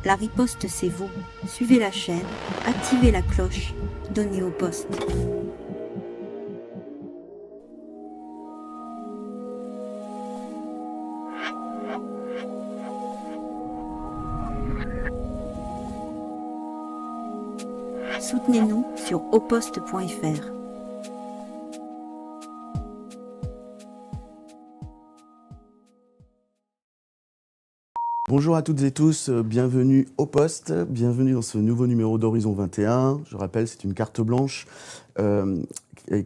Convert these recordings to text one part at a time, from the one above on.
La riposte, c'est vous. Suivez la chaîne, activez la cloche, donnez au poste. Soutenez-nous sur auposte.fr. Bonjour à toutes et tous, bienvenue au poste, bienvenue dans ce nouveau numéro d'Horizon 21. Je rappelle, c'est une carte blanche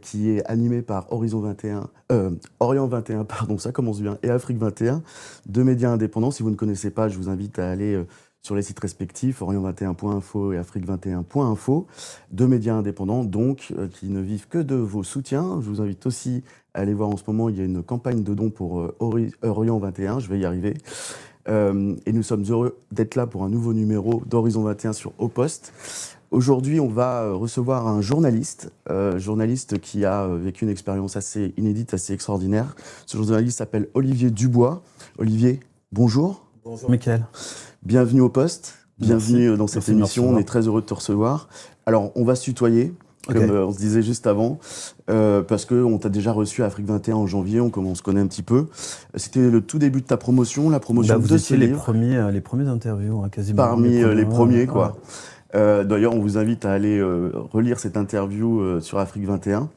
qui est animée par Orient 21, pardon, ça commence bien, et Afrique 21, deux médias indépendants. Si vous ne connaissez pas, je vous invite à aller sur les sites respectifs, orient21.info et afrique21.info, deux médias indépendants donc qui ne vivent que de vos soutiens. Je vous invite aussi à aller voir en ce moment, il y a une campagne de dons pour Orient 21, je vais y arriver. Et nous sommes heureux d'être là pour un nouveau numéro d'Horizon 21 sur Au Poste. Aujourd'hui, on va recevoir un journaliste qui a vécu une expérience assez inédite, assez extraordinaire. Ce journaliste s'appelle Olivier Dubois. Olivier, bonjour. Bonjour Mickaël. Bienvenue au Poste, bienvenue Merci. dans cette Merci, émission. On est très heureux de te recevoir. Alors, on va se tutoyer. Comme on se disait juste avant, parce qu'on t'a déjà reçu à Afrique 21 en janvier, on se connaît un petit peu. C'était le tout début de ta promotion, la promotion de ce livre. Vous étiez les premiers interviews, hein, quasiment. Parmi les premiers, quoi. D'ailleurs, on vous invite à aller relire cette interview sur Afrique 21.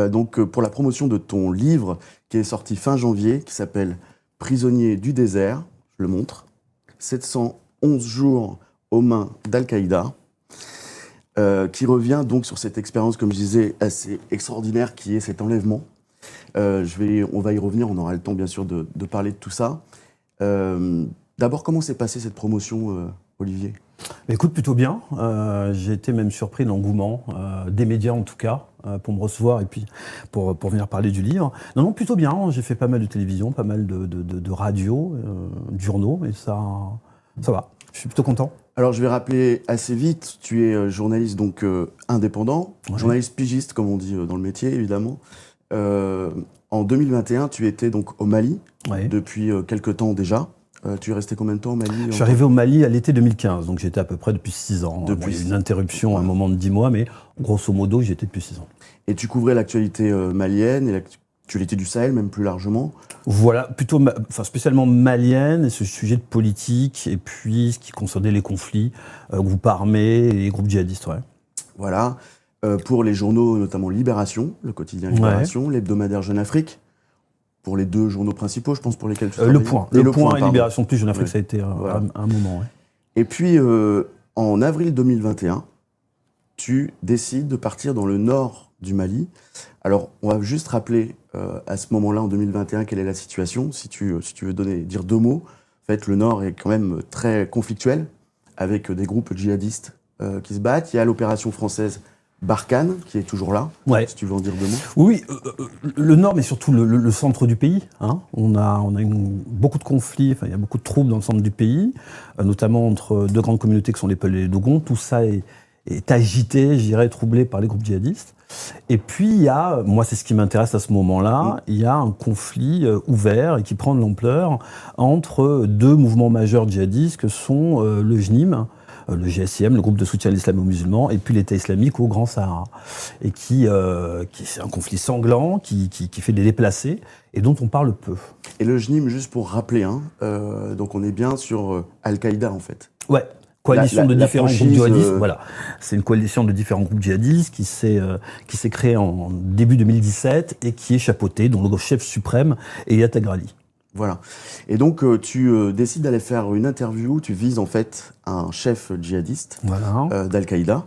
Donc, pour la promotion de ton livre, qui est sorti fin janvier, qui s'appelle « Prisonnier du désert », je le montre, 711 jours aux mains d'Al-Qaïda. Qui revient donc sur cette expérience, comme je disais, assez extraordinaire qui est cet enlèvement. On va y revenir, on aura le temps bien sûr de parler de tout ça. D'abord, comment s'est passée cette promotion, Olivier ? Écoute, plutôt bien. J'ai été même surpris de l'engouement des médias en tout cas, pour me recevoir et puis pour venir parler du livre. Non, plutôt bien. J'ai fait pas mal de télévision, pas mal de radio, de journaux, et ça va. Je suis plutôt content. Alors, je vais rappeler assez vite, tu es journaliste donc indépendant, journaliste pigiste, comme on dit dans le métier, évidemment. En 2021, tu étais donc au Mali, depuis quelques temps déjà. Tu es resté combien de temps au Mali ? Je suis arrivé au Mali à l'été 2015, donc j'étais à peu près depuis 6 ans. Depuis il y a eu une interruption à un moment de 10 mois, mais grosso modo, j'y étais depuis 6 ans. Et tu couvrais l'actualité malienne et l'actualité du Sahel, même plus largement ? Voilà, spécialement malienne, et ce sujet de politique, et puis ce qui concernait les conflits, groupes armés et groupes djihadistes. Ouais. Voilà. Pour les journaux, notamment Libération, le quotidien Libération, l'hebdomadaire Jeune Afrique, pour les deux journaux principaux, je pense, pour lesquels tu travailles. Le Point et Libération Plus, Jeune Afrique, ça a été un moment. Ouais. Et puis, en avril 2021, tu décides de partir dans le nord du Mali. Alors, on va juste rappeler à ce moment-là, en 2021, quelle est la situation, si tu veux dire deux mots. En fait, le nord est quand même très conflictuel, avec des groupes djihadistes qui se battent. Il y a l'opération française Barkhane, qui est toujours là, si tu veux en dire deux mots. Oui, le nord, mais surtout le centre du pays. Hein. On a beaucoup de conflits, il y a beaucoup de troubles dans le centre du pays, notamment entre deux grandes communautés qui sont les Peuls et les Dogons. Tout ça est agité, je dirais, troublé par les groupes djihadistes. Et puis, il y a, moi c'est ce qui m'intéresse à ce moment-là, il y a un conflit ouvert et qui prend de l'ampleur entre deux mouvements majeurs djihadistes que sont le JNIM, le GSIM, le groupe de soutien à l'islamo-musulman, et puis l'État islamique au Grand Sahara. Et qui c'est un conflit sanglant, qui fait des déplacés, et dont on parle peu. Et le JNIM, juste pour rappeler, donc on est bien sur Al-Qaïda en fait. Ouais. Coalition de différents groupes djihadistes, voilà. C'est une coalition de différents groupes djihadistes qui s'est créée en début 2017 et qui est chapeautée, dont le chef suprême est Yat Agrali. Voilà. Et donc, tu décides d'aller faire une interview, tu vises en fait un chef djihadiste d'Al-Qaïda.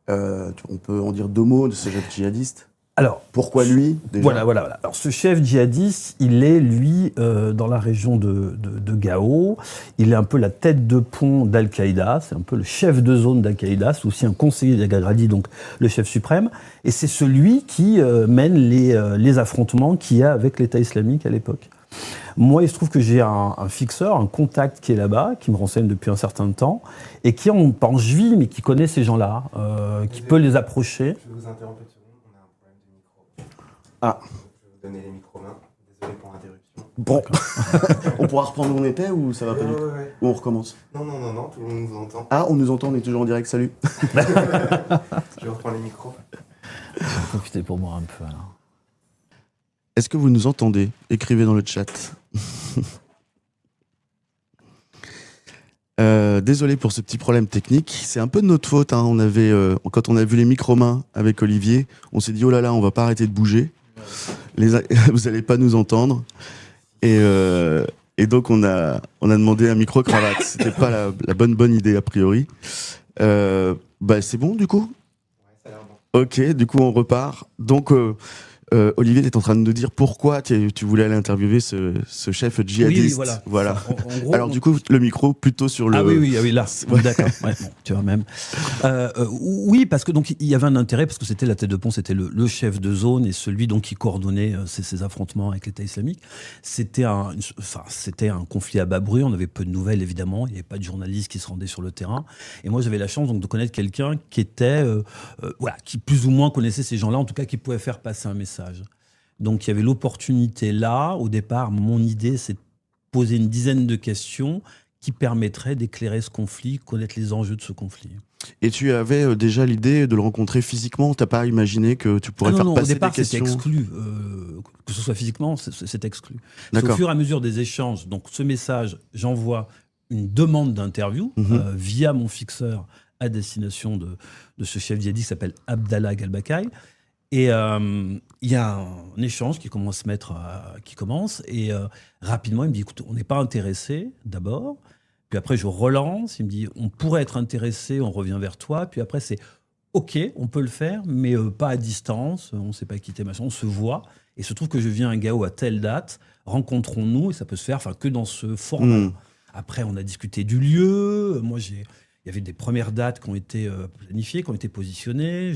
On peut en dire deux mots de ce chef djihadiste ? Alors, pourquoi lui déjà ? Voilà. Alors, ce chef djihadiste, il est, lui, dans la région de Gao. Il est un peu la tête de pont d'Al-Qaïda. C'est un peu le chef de zone d'Al-Qaïda. C'est aussi un conseiller d'Al-Ghagradi, donc le chef suprême. Et c'est celui qui mène les affrontements qu'il y a avec l'État islamique à l'époque. Moi, il se trouve que j'ai un fixeur, un contact qui est là-bas, qui me renseigne depuis un certain temps, et qui, pas en juillet, mais qui connaît ces gens-là, qui peut les approcher. Je vais vous interrompre une seconde, on a un problème de micro. Ah. Je vais vous donner les micro-mains, désolé pour l'interruption. Bon, on pourra reprendre où on était ou ça va pas du tout? Ouais. Ou on recommence? Non, tout le monde nous entend. Ah, on nous entend, on est toujours en direct, salut. Je reprends les micros. Je vais en profiter pour boire un peu alors. Est-ce que vous nous entendez? Écrivez dans le chat. Désolé pour ce petit problème technique. C'est un peu de notre faute. Hein. Quand on a vu les micro-mains avec Olivier, on s'est dit oh là là, on va pas arrêter de bouger. Vous allez pas nous entendre. Et donc on a demandé un micro-cravate. C'était pas la bonne idée a priori. C'est bon du coup. Ouais, ça a l'air bon. Ok, du coup on repart. Donc Olivier, tu es en train de nous dire pourquoi tu voulais aller interviewer ce chef djihadiste. Oui, voilà. En gros, Alors du coup, le micro plutôt sur le... Ah oui, là, Ouais. d'accord. Ouais, bon, tu vois même. Oui, parce que donc il y avait un intérêt, parce que c'était la tête de pont, c'était le chef de zone et celui donc qui coordonnait ces affrontements avec l'État islamique. C'était un conflit à bas bruit, on avait peu de nouvelles évidemment, il n'y avait pas de journalistes qui se rendaient sur le terrain. Et moi j'avais la chance donc de connaître quelqu'un qui était, qui plus ou moins connaissait ces gens-là, en tout cas qui pouvait faire passer un message. Donc il y avait l'opportunité là. Au départ, mon idée, c'est de poser une dizaine de questions qui permettraient d'éclairer ce conflit, connaître les enjeux de ce conflit. Et tu avais déjà l'idée de le rencontrer physiquement? T'as pas imaginé que tu pourrais faire Non, passer au départ, des questions? c'était exclu. Que ce soit physiquement, c'est exclu. D'accord. Au fur et à mesure des échanges, donc ce message, j'envoie une demande d'interview via mon fixeur à destination de ce chef djihadiste qui s'appelle Abdallah Galbakaï. Et il y a un échange qui commence et rapidement il me dit écoute, on n'est pas intéressé d'abord, puis après je relance, il me dit on pourrait être intéressé, on revient vers toi, puis après c'est ok, on peut le faire, mais pas à distance, on ne s'est pas quitté, machin, on se voit, et il se trouve que je viens à Gao à telle date, rencontrons-nous, et ça peut se faire que dans ce format. Après on a discuté du lieu, il y avait des premières dates qui ont été planifiées, qui ont été positionnées,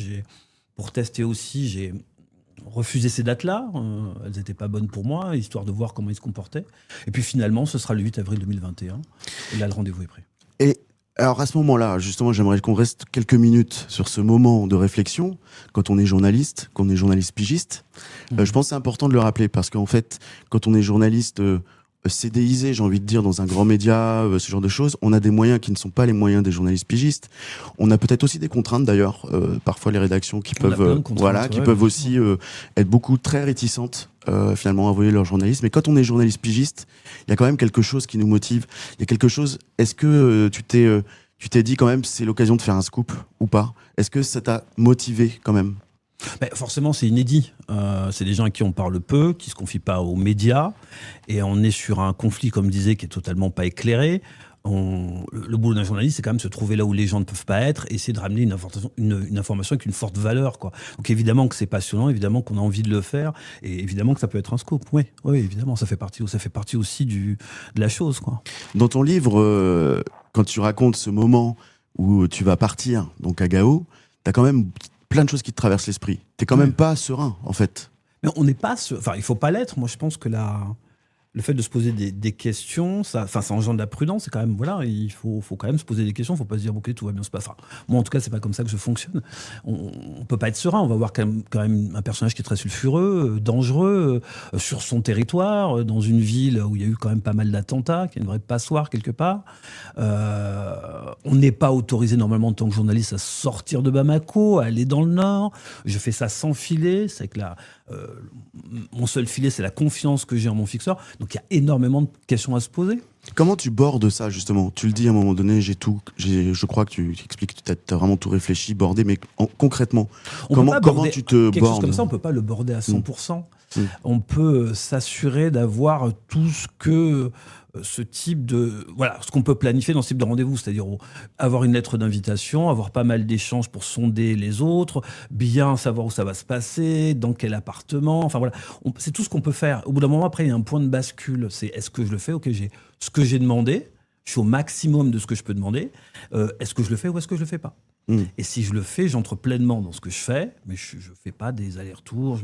pour tester aussi, j'ai refusé ces dates-là. Elles n'étaient pas bonnes pour moi, histoire de voir comment ils se comportaient. Et puis finalement, ce sera le 8 avril 2021. Et là, le rendez-vous est pris. Et alors à ce moment-là, justement, j'aimerais qu'on reste quelques minutes sur ce moment de réflexion, quand on est journaliste, pigiste. Je pense que c'est important de le rappeler, parce qu'en fait, quand on est journaliste CDisé, j'ai envie de dire, dans un grand média, ce genre de choses, on a des moyens qui ne sont pas les moyens des journalistes pigistes. On a peut-être aussi des contraintes d'ailleurs, parfois les rédactions qui peuvent, peuvent aussi être beaucoup très réticentes finalement à envoyer leurs journalistes. Mais quand on est journaliste pigiste, il y a quand même quelque chose qui nous motive. Il y a quelque chose. Est-ce que tu t'es dit quand même c'est l'occasion de faire un scoop ou pas? Est-ce que ça t'a motivé quand même? Forcément, c'est inédit. C'est des gens à qui on parle peu, qui ne se confient pas aux médias. Et on est sur un conflit, comme je disais, qui est totalement pas éclairé. Le boulot d'un journaliste, c'est quand même se trouver là où les gens ne peuvent pas être, et essayer de ramener une information avec une forte valeur, quoi. Donc évidemment que c'est passionnant, évidemment qu'on a envie de le faire, et évidemment que ça peut être un scoop. Oui, évidemment, ça fait partie aussi de la chose, quoi. Dans ton livre, quand tu racontes ce moment où tu vas partir, donc à Gao, t'as quand même plein de choses qui te traversent l'esprit. T'es quand même pas serein, en fait. Mais on n'est pas... il faut pas l'être. Moi, je pense que le fait de se poser des questions, ça engendre de la prudence. C'est quand même, il faut quand même se poser des questions. Il ne faut pas se dire, ok, tout va bien se passer. Enfin, moi, en tout cas, c'est pas comme ça que je fonctionne. On ne peut pas être serein. On va voir quand même un personnage qui est très sulfureux, dangereux, sur son territoire, dans une ville où il y a eu quand même pas mal d'attentats, qui est une vraie passoire quelque part. On n'est pas autorisé normalement en tant que journaliste à sortir de Bamako, à aller dans le nord. Je fais ça sans filet. C'est que mon seul filet, c'est la confiance que j'ai en mon fixeur. Donc il y a énormément de questions à se poser. Comment tu bordes ça, justement? Tu le dis à un moment donné, je crois que tu expliques que tu as vraiment tout réfléchi, bordé, mais concrètement, comment tu te bordes? Quelque chose comme ça, on ne peut pas le border à 100%. On peut s'assurer d'avoir tout ce que ce type de... ce qu'on peut planifier dans ce type de rendez-vous, c'est-à-dire avoir une lettre d'invitation, avoir pas mal d'échanges pour sonder les autres, bien savoir où ça va se passer, dans quel appartement, c'est tout ce qu'on peut faire. Au bout d'un moment, après, il y a un point de bascule, c'est est-ce que je le fais? Ok, j'ai ce que j'ai demandé, je suis au maximum de ce que je peux demander, est-ce que je le fais ou est-ce que je le fais pas? Et si je le fais, j'entre pleinement dans ce que je fais, mais je fais pas des allers-retours.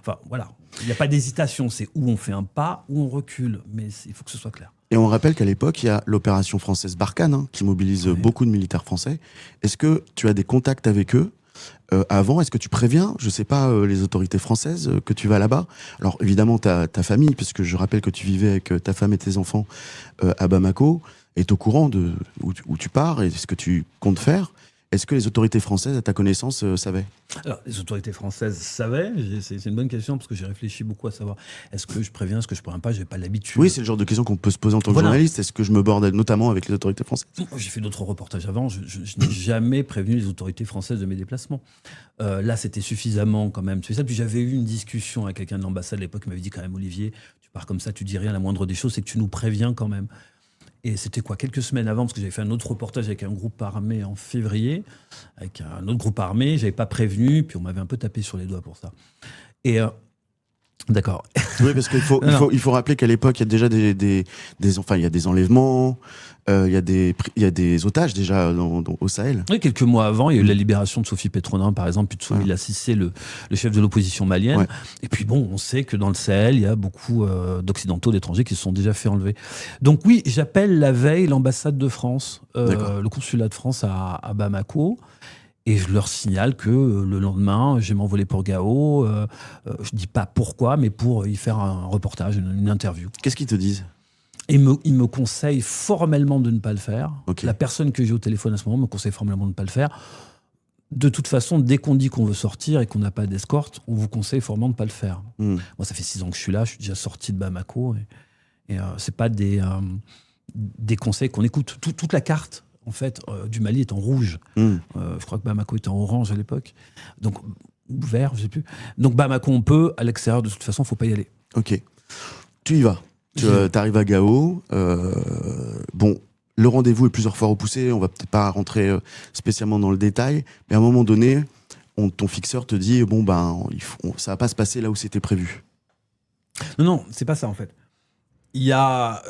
Il n'y a pas d'hésitation. C'est où on fait un pas, où on recule. Mais il faut que ce soit clair. Et on rappelle qu'à l'époque, il y a l'opération française Barkhane, qui mobilise beaucoup de militaires français. Est-ce que tu as des contacts avec eux? avant, est-ce que tu préviens, je sais pas, les autorités françaises que tu vas là-bas? Alors évidemment, ta famille, puisque je rappelle que tu vivais avec ta femme et tes enfants à Bamako, est au courant de où tu pars et ce que tu comptes faire. Est-ce que les autorités françaises, à ta connaissance, savaient? Alors, les autorités françaises savaient. C'est une bonne question parce que j'ai réfléchi beaucoup à savoir est-ce que je préviens, est-ce que je préviens pas. J'ai pas l'habitude. Oui, c'est le genre de question qu'on peut se poser en tant que Voilà. journaliste. Est-ce que je me borde notamment avec les autorités françaises? J'ai fait d'autres reportages avant. Je n'ai jamais prévenu les autorités françaises de mes déplacements. Là, c'était suffisamment quand même. Tu sais ça. Puis j'avais eu une discussion avec quelqu'un de l'ambassade à l'époque qui m'avait dit quand même, Olivier, tu pars comme ça, tu dis rien. La moindre des choses, c'est que tu nous préviens quand même. Et c'était quoi, quelques semaines avant, parce que j'avais fait un autre reportage avec un groupe armé en février, avec un autre groupe armé, j'avais pas prévenu, puis on m'avait un peu tapé sur les doigts pour ça. Et d'accord. Oui, parce qu'il faut rappeler qu'à l'époque, il y a déjà il y a des enlèvements, il y a des otages déjà au Sahel. Oui, quelques mois avant, il y a eu la libération de Sophie Petronin, par exemple, puis de Soumaïla Cissé, le chef de l'opposition malienne. Ouais. Et puis bon, on sait que dans le Sahel, il y a beaucoup d'Occidentaux, d'étrangers qui se sont déjà fait enlever. Donc oui, j'appelle la veille l'ambassade de France, le consulat de France à Bamako. Et je leur signale que le lendemain, je vais m'envoler pour Gao. Je dis pas pourquoi, mais pour y faire un reportage, une interview. Qu'est-ce qu'ils te disent? Et ils me conseillent formellement de ne pas le faire. Ok. La personne que j'ai au téléphone à ce moment me conseille formellement de ne pas le faire. De toute façon, dès qu'on dit qu'on veut sortir et qu'on n'a pas d'escorte, on vous conseille formellement de ne pas le faire. Moi, ça fait 6 ans que je suis là, je suis déjà sorti de Bamako. Et c'est pas des conseils qu'on écoute. Toute la carte, en fait, du Mali est en rouge. Je crois que Bamako était en orange à l'époque. Donc, ou vert, je sais plus. Donc, Bamako, on peut. À l'extérieur, de toute façon, il ne faut pas y aller. Ok. Tu y vas. Tu arrives à Gao. Bon, le rendez-vous est plusieurs fois repoussé. On va peut-être pas rentrer spécialement dans le détail. Mais à un moment donné, ton fixeur te dit bon, ça va pas se passer là où c'était prévu. Non, c'est pas ça, en fait. Il y a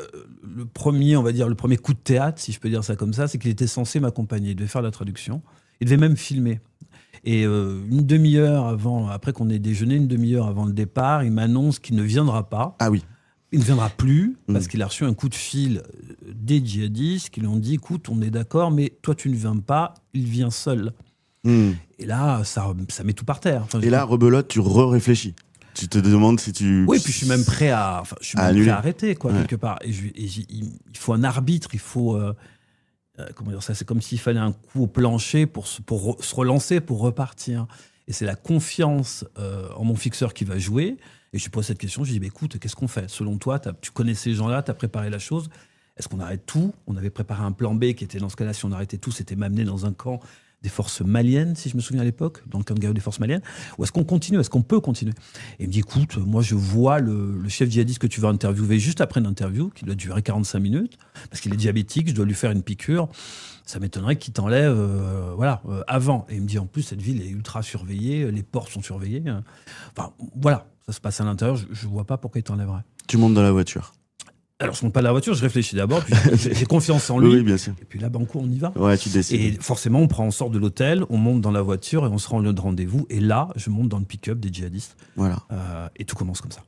le premier coup de théâtre, si je peux dire ça comme ça, c'est qu'il était censé m'accompagner. Il devait faire la traduction. Il devait même filmer. Et une demi-heure après qu'on ait déjeuné, une demi-heure avant le départ, il m'annonce qu'il ne viendra pas. Ah oui. Il ne viendra plus parce qu'il a reçu un coup de fil des djihadistes qui lui ont dit « Écoute, on est d'accord, mais toi, tu ne viens pas, il vient seul. » Et là, ça met tout par terre. Enfin, et là, rebelote, tu réfléchis. Tu te demandes si tu... Oui, puis je suis même prêt à arrêter, quoi, quelque part. Il faut un arbitre, il faut... comment dire ça? C'est comme s'il fallait un coup au plancher pour se relancer, pour repartir. Et c'est la confiance en mon fixeur qui va jouer. Et je lui pose cette question, je lui dis, écoute, qu'est-ce qu'on fait? Selon toi, tu connais ces gens-là, tu as préparé la chose. Est-ce qu'on arrête tout? On avait préparé un plan B qui était, dans ce cas-là, si on arrêtait tout, c'était m'amener dans un camp des forces maliennes, si je me souviens à l'époque, dans le camp de Gao des forces maliennes. Ou est-ce qu'on continue? Est-ce qu'on peut continuer? Et il me dit, écoute, moi je vois le chef djihadiste que tu vas interviewer juste après une interview, qui doit durer 45 minutes, parce qu'il est diabétique, je dois lui faire une piqûre. Ça m'étonnerait qu'il t'enlève avant. Et il me dit, en plus, cette ville est ultra surveillée, les portes sont surveillées. Enfin, voilà, ça se passe à l'intérieur, je ne vois pas pourquoi il t'enlèverait. Tu montes dans la voiture. Alors, je ne monte pas dans la voiture, je réfléchis d'abord, puis j'ai confiance en lui. Oui, bien sûr. Et puis là, banco, on y va. Ouais, tu décides. Et forcément, on sort de l'hôtel, on monte dans la voiture et on se rend au lieu de rendez-vous. Et là, je monte dans le pick-up des djihadistes. Voilà. Et tout commence comme ça.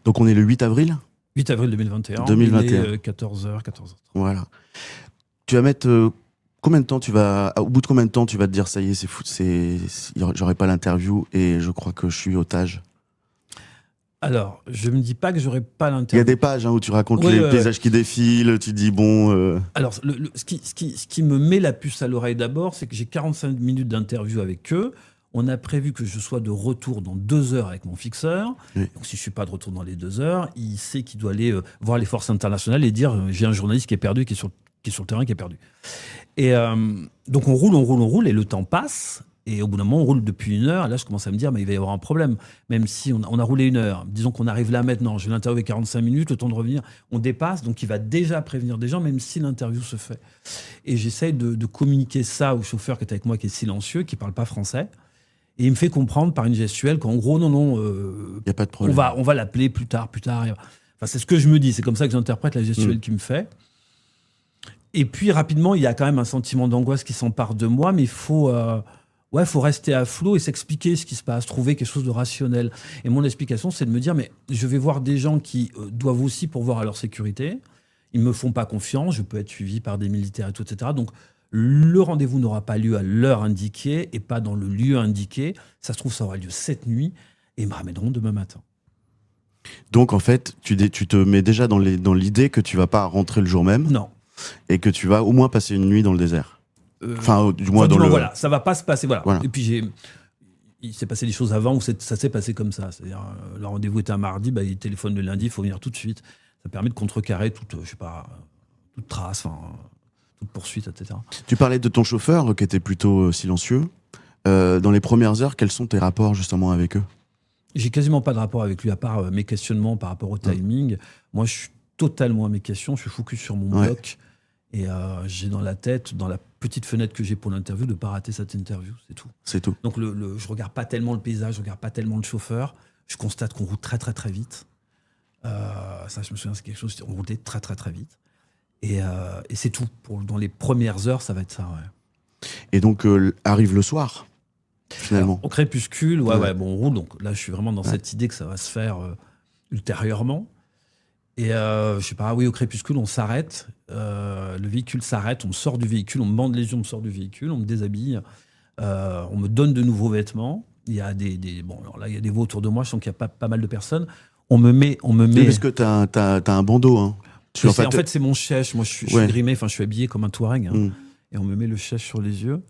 Donc, on est le 8 avril 8 avril 2021. 2021. Il est 14h, 14h30. Voilà. Tu vas mettre... combien de temps au bout de combien de temps tu vas te dire, ça y est, c'est fou, j'aurai pas l'interview et je crois que je suis otage? Alors, je me dis pas que j'aurais pas Il y l'interview. a des pages où tu racontes les paysages qui défilent, tu dis bon... Alors, ce qui me met la puce à l'oreille d'abord, c'est que j'ai 45 minutes d'interview avec eux. On a prévu que je sois de retour dans 2 heures avec mon fixeur. Oui. Donc, si je suis pas de retour dans les 2 heures, il sait qu'il doit aller voir les forces internationales et dire j'ai un journaliste qui est perdu, qui est sur le terrain, qui est perdu. Et donc, on roule, et le temps passe. Et au bout d'un moment, on roule depuis 1 heure. Là, je commence à me dire, mais il va y avoir un problème. Même si on a roulé 1 heure. Disons qu'on arrive là maintenant. Je vais l'interviewer 45 minutes, le temps de revenir. On dépasse. Donc, il va déjà prévenir des gens, même si l'interview se fait. Et j'essaye de communiquer ça au chauffeur qui est avec moi, qui est silencieux, qui ne parle pas français. Et il me fait comprendre par une gestuelle qu'en gros, non, y a pas de problème. on va l'appeler plus tard. Enfin, c'est ce que je me dis. C'est comme ça que j'interprète la gestuelle qu'il me fait. Et puis, rapidement, il y a quand même un sentiment d'angoisse qui s'empare de moi, mais il faut rester à flot et s'expliquer ce qui se passe, trouver quelque chose de rationnel. Et mon explication, c'est de me dire, mais je vais voir des gens qui doivent aussi pourvoir à leur sécurité. Ils ne me font pas confiance, je peux être suivi par des militaires et tout, etc. Donc, le rendez-vous n'aura pas lieu à l'heure indiquée et pas dans le lieu indiqué. Ça se trouve, ça aura lieu cette nuit et ils me ramèneront demain matin. Donc en fait, tu te mets déjà dans l'idée que tu vas pas rentrer le jour même Non. et que tu vas au moins passer une nuit dans le désert. Du moins Voilà, ça va pas se passer. Voilà. Voilà. Et puis il s'est passé des choses avant où ça s'est passé comme ça. C'est-à-dire, le rendez-vous était un mardi, il téléphone le lundi, il faut venir tout de suite. Ça permet de contrecarrer toute trace, toute poursuite, etc. Tu parlais de ton chauffeur qui était plutôt silencieux. Dans les premières heures, quels sont tes rapports justement avec eux ? J'ai quasiment pas de rapport avec lui à part mes questionnements par rapport au timing. Moi, je suis totalement à mes questions, je suis focus sur mon bloc. Et j'ai dans la tête, dans la petite fenêtre que j'ai pour l'interview, de ne pas rater cette interview, c'est tout. C'est tout. Donc je regarde pas tellement le paysage, je regarde pas tellement le chauffeur. Je constate qu'on roule très très très vite. Ça, je me souviens, c'est quelque chose, on roulait très très très vite. Et c'est tout. Dans les premières heures, ça va être ça, ouais. Et donc arrive le soir, finalement. Alors, au crépuscule, on roule. Donc là, je suis vraiment dans cette idée que ça va se faire ultérieurement. Et je sais pas, au crépuscule, on s'arrête. Le véhicule s'arrête, on sort du véhicule, on me bande les yeux, on me sort du véhicule, on me déshabille. On me donne de nouveaux vêtements. Il y a il y a des voix autour de moi, je sens qu'il y a pas mal de personnes. On me met. Oui, parce que t'as un bandeau, hein. En fait, c'est mon chèche. Moi, je suis grimé, je suis habillé comme un Touareg. Hein. Et on me met le chèche sur les yeux.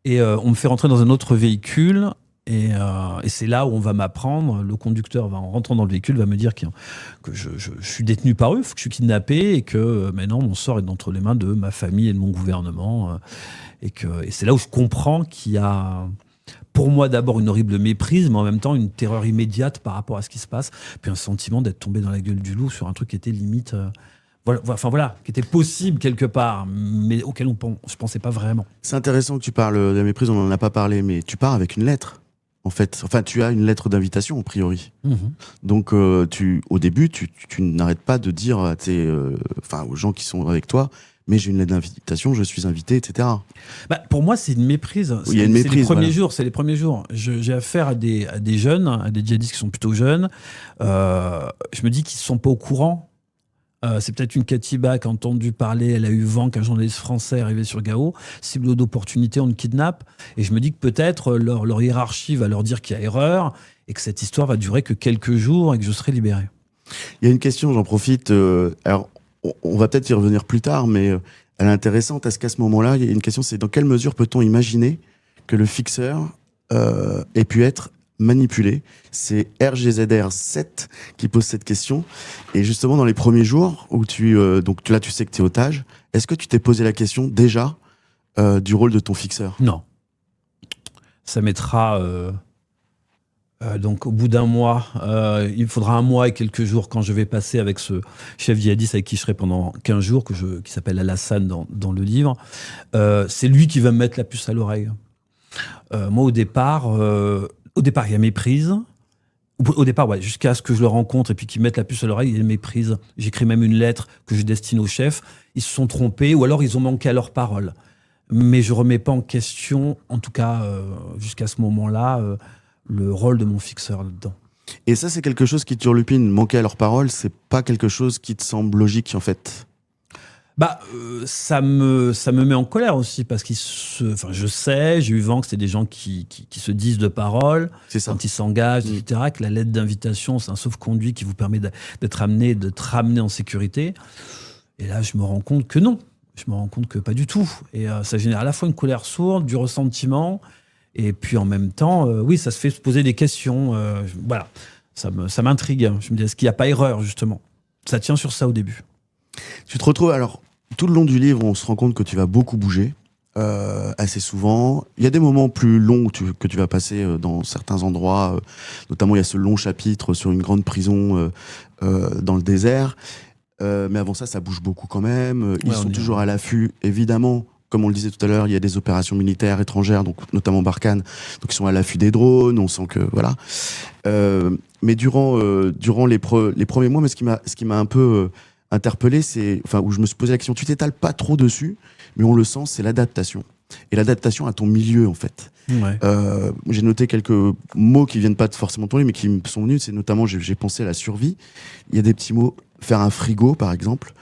Et on me fait rentrer dans un autre véhicule. Et c'est là où on va m'apprendre. Le conducteur, en rentrant dans le véhicule, va me dire que je suis détenu par eux, que je suis kidnappé et que maintenant mon sort est entre les mains de ma famille et de mon gouvernement. Et c'est là où je comprends qu'il y a, pour moi, d'abord une horrible méprise, mais en même temps une terreur immédiate par rapport à ce qui se passe. Puis un sentiment d'être tombé dans la gueule du loup sur un truc qui était limite. Qui était possible quelque part, mais auquel je pensais pas vraiment. C'est intéressant que tu parles de la méprise, on n'en a pas parlé, mais tu pars avec une lettre. En fait, tu as une lettre d'invitation, a priori. Donc, au début, tu n'arrêtes pas de dire aux gens qui sont avec toi, mais j'ai une lettre d'invitation, je suis invité, etc. Pour moi, c'est une méprise. Il y a une méprise. C'est les premiers jours. J'ai affaire à des jeunes, à des djihadistes qui sont plutôt jeunes. Je me dis qu'ils ne sont pas au courant. C'est peut-être une Katiba qui a entendu parler, elle a eu vent qu'un journaliste français arrivait sur Gao, cible d'opportunité, on le kidnappe, et je me dis que peut-être leur hiérarchie va leur dire qu'il y a erreur, et que cette histoire va durer que quelques jours, et que je serai libéré. Il y a une question, j'en profite, alors on va peut-être y revenir plus tard, mais elle est intéressante, est-ce qu'à ce moment-là, il y a une question, c'est dans quelle mesure peut-on imaginer que le fixeur ait pu être manipulé? C'est RGZR7 qui pose cette question. Et justement, dans les premiers jours où là, tu sais que tu es otage, est-ce que tu t'es posé la question déjà du rôle de ton fixeur? Non. Ça mettra... donc, au bout d'un mois, il faudra un mois et quelques jours quand je vais passer avec ce chef djihadiste avec qui je serai pendant 15 jours, qui s'appelle Al-Hassan dans le livre. C'est lui qui va me mettre la puce à l'oreille. Moi, au départ, il y a méprise. Au départ, jusqu'à ce que je le rencontre et puis qu'ils mettent la puce à l'oreille, il y a méprise. J'écris même une lettre que je destine au chef. Ils se sont trompés ou alors ils ont manqué à leur parole. Mais je ne remets pas en question, en tout cas jusqu'à ce moment-là, le rôle de mon fixeur là-dedans. Et ça, c'est quelque chose qui te turlupine. Manquer à leur parole, c'est pas quelque chose qui te semble logique, en fait? Ça me met en colère aussi parce je sais, j'ai eu vent que c'était des gens qui se disent de parole quand ils s'engagent, etc. Que la lettre d'invitation, c'est un sauf-conduit qui vous permet d'être ramené en sécurité. Et là, je me rends compte que non. Je me rends compte que pas du tout. Et ça génère à la fois une colère sourde, du ressentiment, et puis en même temps, ça se fait se poser des questions. Ça m'intrigue. Je me dis, est-ce qu'il n'y a pas erreur, justement? Ça tient sur ça au début. Tu te retrouves, alors, tout le long du livre, on se rend compte que tu vas beaucoup bouger, assez souvent. Il y a des moments plus longs que tu vas passer dans certains endroits, notamment il y a ce long chapitre sur une grande prison dans le désert. Mais avant ça bouge beaucoup quand même. Ils sont toujours à l'affût, évidemment. Comme on le disait tout à l'heure, il y a des opérations militaires étrangères, donc notamment Barkhane, donc ils sont à l'affût des drones. On sent que voilà. Mais durant les premiers mois, mais ce qui m'a un peu interpellé, où je me suis posé la question, tu t'étales pas trop dessus, mais on le sent, c'est l'adaptation. Et l'adaptation à ton milieu, en fait. Ouais. J'ai noté quelques mots qui viennent pas forcément de ton livre, mais qui me sont venus. C'est notamment, j'ai pensé à la survie. Il y a des petits mots, faire un frigo, par exemple.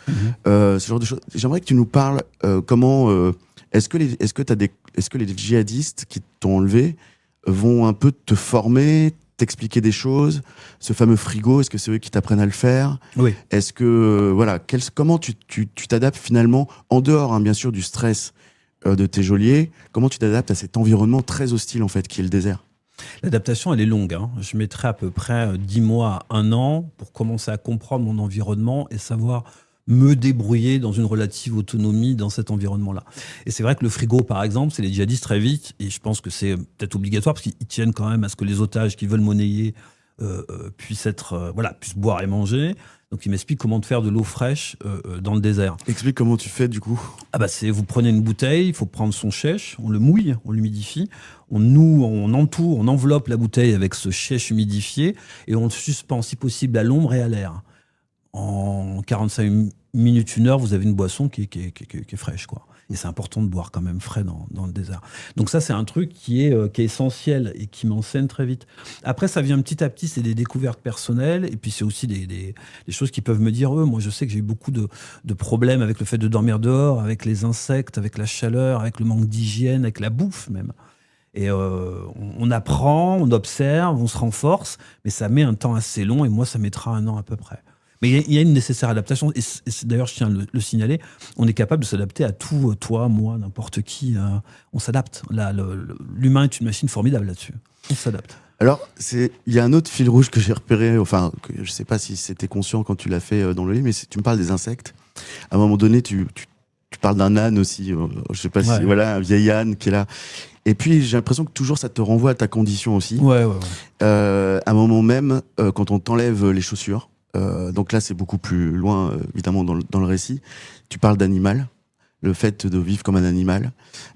Ce genre de choses. J'aimerais que tu nous parles comment Est-ce que les djihadistes qui t'ont enlevé vont un peu te former, t'expliquer des choses? Ce fameux frigo, est-ce que c'est eux qui t'apprennent à le faire? Oui. Est-ce que, voilà, comment tu t'adaptes finalement, en dehors, hein, bien sûr, du stress de tes geôliers, comment tu t'adaptes à cet environnement très hostile, en fait, qui est le désert? L'adaptation, elle est longue, hein. Je mettrai à peu près 10 mois à 1 an pour commencer à comprendre mon environnement et savoir me débrouiller dans une relative autonomie dans cet environnement-là. Et c'est vrai que le frigo, par exemple, c'est les djihadistes très vite, et je pense que c'est peut-être obligatoire parce qu'ils tiennent quand même à ce que les otages qui veulent monnayer puissent boire et manger. Donc il m'explique comment faire de l'eau fraîche dans le désert. Explique comment tu fais, du coup. Vous prenez une bouteille, il faut prendre son chèche, on le mouille, on l'humidifie, on entoure, on enveloppe la bouteille avec ce chèche humidifié et on le suspend si possible à l'ombre et à l'air. En 45 minutes, 1 heure, vous avez une boisson qui est fraîche, quoi. Et c'est important de boire quand même frais dans le désert. Donc ça, c'est un truc qui est essentiel et qui m'enseigne très vite. Après, ça vient petit à petit, c'est des découvertes personnelles. Et puis, c'est aussi des choses qui peuvent me dire, moi, je sais que j'ai eu beaucoup de problèmes avec le fait de dormir dehors, avec les insectes, avec la chaleur, avec le manque d'hygiène, avec la bouffe même. Et on apprend, on observe, on se renforce, mais ça met un temps assez long. Et moi, ça mettra 1 an à peu près. Mais il y a une nécessaire adaptation, et d'ailleurs, je tiens à le signaler, on est capable de s'adapter à tout, toi, moi, n'importe qui, on s'adapte. L'humain est une machine formidable là-dessus, on s'adapte. Alors, il y a un autre fil rouge que j'ai repéré, enfin, je ne sais pas si c'était conscient quand tu l'as fait dans le livre, mais tu me parles des insectes. À un moment donné, tu parles d'un âne aussi, je ne sais pas si, voilà, un vieil âne qui est là. Et puis, j'ai l'impression que toujours, ça te renvoie à ta condition aussi. Ouais. À un moment même, quand on t'enlève les chaussures, donc là, c'est beaucoup plus loin, évidemment, dans le récit. Tu parles d'animal, le fait de vivre comme un animal.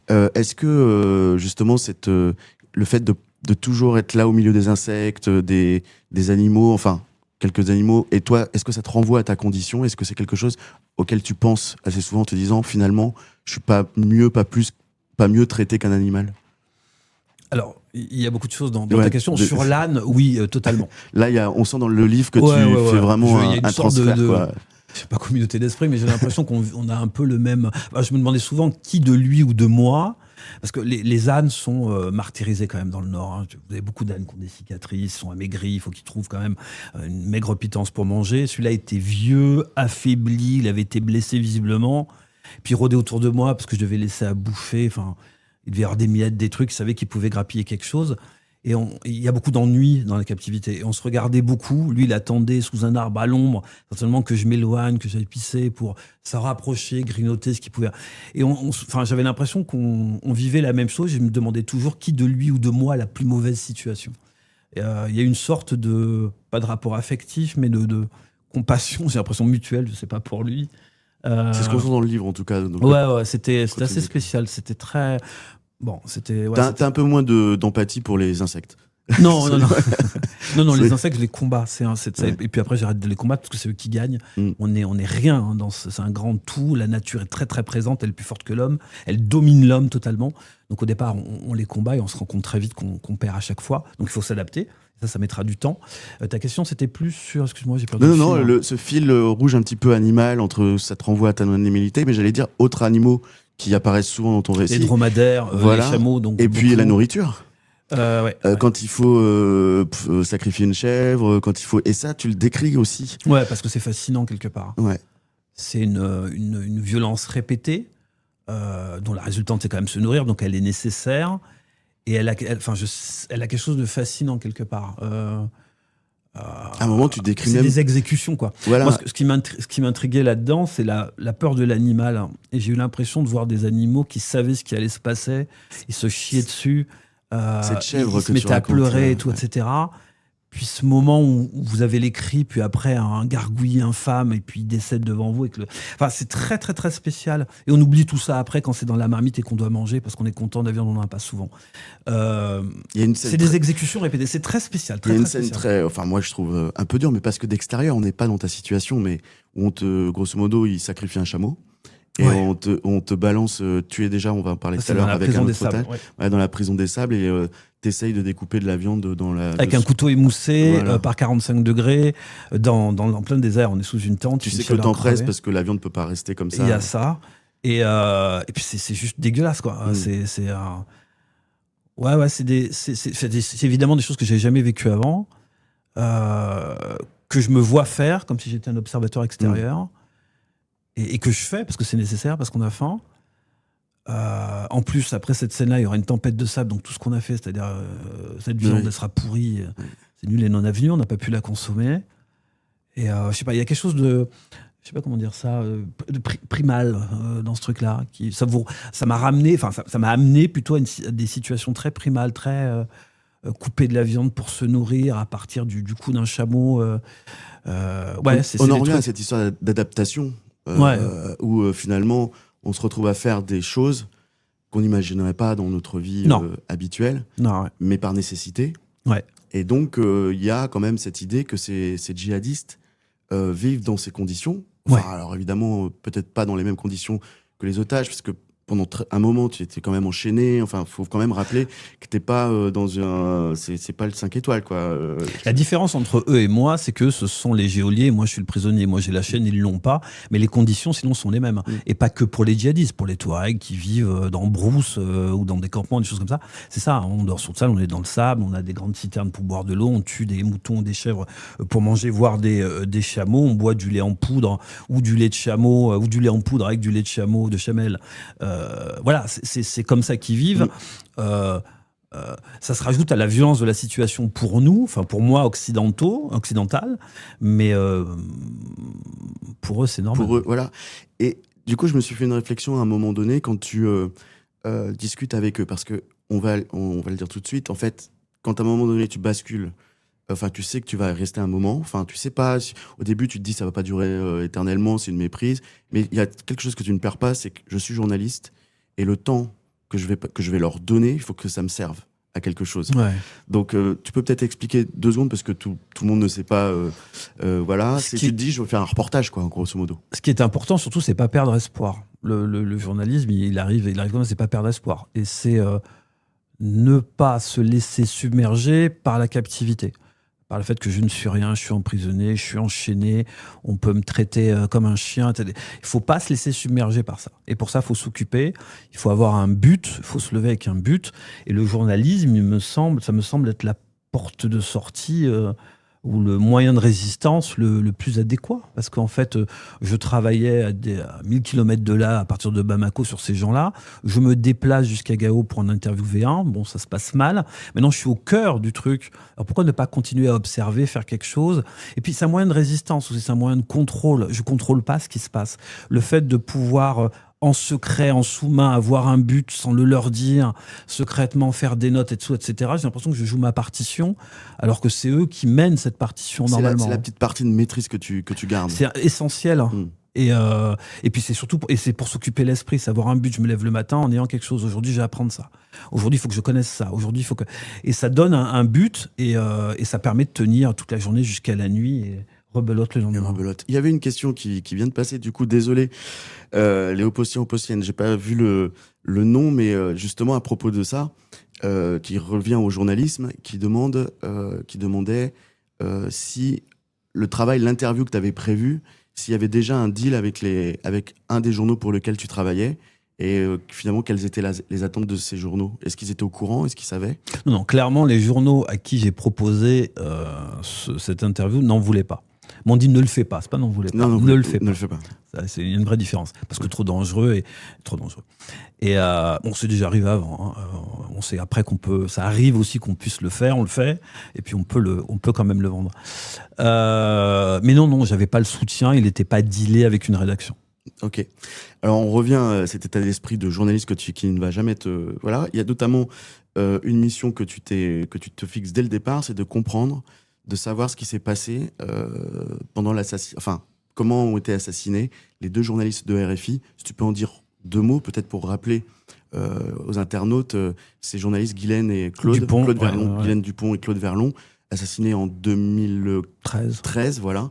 Est-ce que, justement, le fait de toujours être là au milieu des insectes, des animaux, enfin, quelques animaux, et toi, est-ce que ça te renvoie à ta condition? Est-ce que c'est quelque chose auquel tu penses assez souvent en te disant, finalement, je suis pas mieux traité qu'un animal? Alors, il y a beaucoup de choses dans ta question. Sur l'âne, oui, totalement. Là, on sent dans le livre que tu fais vraiment un transfert, quoi. Je sais pas, communauté d'esprit, mais j'ai l'impression qu'on a un peu le même... je me demandais souvent qui de lui ou de moi, parce que les ânes sont martyrisés quand même dans le Nord. Hein. Vous avez beaucoup d'ânes qui ont des cicatrices, sont amaigris, il faut qu'ils trouvent quand même une maigre pitance pour manger. Celui-là était vieux, affaibli, il avait été blessé visiblement, puis rôdait autour de moi parce que je devais laisser à bouffer, enfin... Il devait y avoir des miettes, des trucs, il savait qu'il pouvait grappiller quelque chose. Et il y a beaucoup d'ennuis dans la captivité. Et on se regardait beaucoup. Lui, il attendait sous un arbre à l'ombre, certainement que je m'éloigne, que j'aille pisser pour se rapprocher, grignoter ce qu'il pouvait. Et j'avais l'impression qu'on vivait la même chose. Je me demandais toujours qui de lui ou de moi a la plus mauvaise situation. Il y a une sorte pas de rapport affectif, mais de compassion, j'ai l'impression mutuelle, je ne sais pas pour lui. C'est ce qu'on sent dans le livre, en tout cas. Donc, c'était assez spécial. C'était très... Bon, c'était... T'as un peu moins d'empathie pour les insectes. Non, les insectes, je les combats. Et puis après, j'arrête de les combattre parce que c'est eux qui gagnent. On est rien. Hein, c'est un grand tout. La nature est très, très présente. Elle est plus forte que l'homme. Elle domine l'homme totalement. Donc au départ, on les combat et on se rend compte très vite qu'on perd à chaque fois. Donc il faut s'adapter. Ça mettra du temps. Ta question, c'était plus sur... Excuse-moi, j'ai perdu ce fil rouge un petit peu animal, ça te renvoie à ta animalité, mais j'allais dire autres animaux qui apparaissent souvent dans ton récit. Les dromadaires, les chameaux. Donc et puis la nourriture. Quand il faut sacrifier une chèvre, et ça, tu le décris aussi. Ouais, parce que c'est fascinant quelque part. Ouais. C'est une violence répétée, dont la résultante, c'est quand même se nourrir, donc elle est nécessaire. Et elle a quelque chose de fascinant quelque part. À un moment, tu décris c'est même... des exécutions, quoi. Voilà. Moi, ce qui m'intriguait là-dedans, c'est la peur de l'animal. Et j'ai eu l'impression de voir des animaux qui savaient ce qui allait se passer. Ils se chiaient dessus. Cette chèvre ils se mettaient à pleurer, et tout, etc. Puis ce moment où vous avez les cris, puis après un gargouillis infâme, et puis il décède devant vous. C'est très, très, très spécial. Et on oublie tout ça après quand c'est dans la marmite et qu'on doit manger parce qu'on est content de la viande, on n'en a pas souvent. C'est des exécutions répétées. C'est très spécial. Il y a une scène moi je trouve un peu dure, mais parce que d'extérieur, on n'est pas dans ta situation, mais où grosso modo, il sacrifie un chameau. Et on te balance, tu es déjà, on va en parler tout à l'heure, avec un autre otage, dans la prison des sables, et t'essayes de découper de la viande avec un couteau émoussé, par 45 degrés, en plein désert, on est sous une tente. Tu sais que le temps presse parce que la viande ne peut pas rester comme ça. Il y a ça. Et puis c'est juste dégueulasse, quoi. Ouais, c'est évidemment des choses que j'ai jamais vécues avant, que je me vois faire comme si j'étais un observateur extérieur, et que je fais parce que c'est nécessaire, parce qu'on a faim. En plus, après cette scène-là, il y aura une tempête de sable, donc tout ce qu'on a fait, c'est-à-dire cette viande, elle sera pourrie, c'est nul et non avenu, on n'a pas pu la consommer. Et je sais pas, il y a quelque chose de, je sais pas comment dire ça, de primal dans ce truc-là. Ça m'a ramené, enfin, ça m'a amené plutôt à des situations très primales, très couper de la viande pour se nourrir à partir du cou d'un chameau. On en revient à cette histoire d'adaptation, où finalement, on se retrouve à faire des choses qu'on n'imaginerait pas dans notre vie habituelle, mais par nécessité. Ouais. Et donc, il y a quand même cette idée que ces djihadistes vivent dans ces conditions. Enfin, alors évidemment, peut-être pas dans les mêmes conditions que les otages, parce que pendant un moment, tu étais quand même enchaîné. Enfin, faut quand même rappeler que t'es pas dans un... C'est pas le 5 étoiles, quoi. La différence entre eux et moi, c'est que ce sont les geôliers, moi je suis le prisonnier, moi j'ai la chaîne, ils l'ont pas, mais les conditions sinon sont les mêmes. Et pas que pour les djihadistes, pour les Touaregs qui vivent dans brousse ou dans des campements, des choses comme ça. C'est ça, on dort sur le sable, on est dans le sable, on a des grandes citernes pour boire de l'eau, on tue des moutons, des chèvres pour manger, voire des chameaux, on boit du lait en poudre ou du lait de chameau, ou du lait en poudre avec du lait de chameau, de chamelle. Voilà, c'est comme ça qu'ils vivent. Ça se rajoute à la violence de la situation pour nous, enfin pour moi occidental, mais pour eux c'est normal. Pour eux, voilà. Et du coup, je me suis fait une réflexion à un moment donné quand tu discutes avec eux, parce que on va le dire tout de suite. En fait, quand à un moment donné tu bascules, enfin tu sais que tu vas rester un moment. Enfin tu sais pas. Au début tu te dis ça va pas durer éternellement, c'est une méprise. Mais il y a quelque chose que tu ne perds pas, c'est que je suis journaliste et le temps que je vais leur donner, il faut que ça me serve à quelque chose. Donc tu peux peut-être expliquer 2 secondes parce que tout le monde ne sait pas. Voilà, tu te dis je vais faire un reportage, quoi, grosso modo. Ce qui est important surtout, c'est pas perdre espoir. Le journalisme, il arrive comme ça, c'est pas perdre espoir, et c'est ne pas se laisser submerger par la captivité. Par le fait que je ne suis rien, je suis emprisonné, je suis enchaîné, on peut me traiter comme un chien. Il ne faut pas se laisser submerger par ça. Et pour ça, il faut s'occuper, il faut avoir un but, il faut se lever avec un but. Et le journalisme, ça me semble être la porte de sortie ou le moyen de résistance le plus adéquat. Parce qu'en fait, je travaillais à 1000 km de là, à partir de Bamako, sur ces gens-là. Je me déplace jusqu'à Gao pour en interviewer un. Bon, ça se passe mal. Maintenant, je suis au cœur du truc. Alors pourquoi ne pas continuer à observer, faire quelque chose? Et puis, c'est un moyen de résistance aussi, c'est un moyen de contrôle. Je ne contrôle pas ce qui se passe. Le fait de pouvoir... en secret, en sous-main, avoir un but sans le leur dire, secrètement faire des notes et tout, etc. J'ai l'impression que je joue ma partition, alors que c'est eux qui mènent cette partition normalement. C'est la petite partie de maîtrise que tu gardes. C'est essentiel. Et puis c'est surtout c'est pour s'occuper l'esprit, savoir un but. Je me lève le matin en ayant quelque chose. Aujourd'hui, je vais apprendre ça. Aujourd'hui, il faut que je connaisse ça. Aujourd'hui, il faut que... Et ça donne un but et ça permet de tenir toute la journée jusqu'à la nuit et rebelote le lendemain. Rebelote. Il y avait une question qui vient de passer, du coup, désolé. Les Oppostiens, j'ai pas vu le nom, mais justement à propos de ça, qui revient au journalisme, qui demandait si le travail, l'interview que tu avais prévu, s'il y avait déjà un deal avec un des journaux pour lequel tu travaillais, et finalement, quelles étaient les attentes de ces journaux? Est-ce qu'ils étaient au courant? Est-ce qu'ils savaient? Non, clairement, les journaux à qui j'ai proposé cette interview n'en voulaient pas. M'ont dit ne le fais pas, c'est pas n'en voulait pas. Non, ne le fais pas. Ne le fais pas. Il y a une vraie différence, parce que trop dangereux. Et bon, c'est déjà arrivé avant. On sait après ça arrive aussi qu'on puisse le faire, on le fait, et puis on peut quand même le vendre. Mais non, j'avais pas le soutien, il n'était pas dealé avec une rédaction. Ok. Alors on revient à cet état d'esprit de journaliste qui ne va jamais te... Voilà. Il y a notamment une mission que tu te fixes dès le départ, c'est de comprendre, de savoir ce qui s'est passé pendant l'assassinat. Enfin, comment ont été assassinés les 2 journalistes de RFI. Si tu peux en dire 2 mots, peut-être pour rappeler aux internautes ces journalistes Guylaine et Claude Verlon, Guylaine Dupont et Claude Verlon, assassinés en 2013, voilà.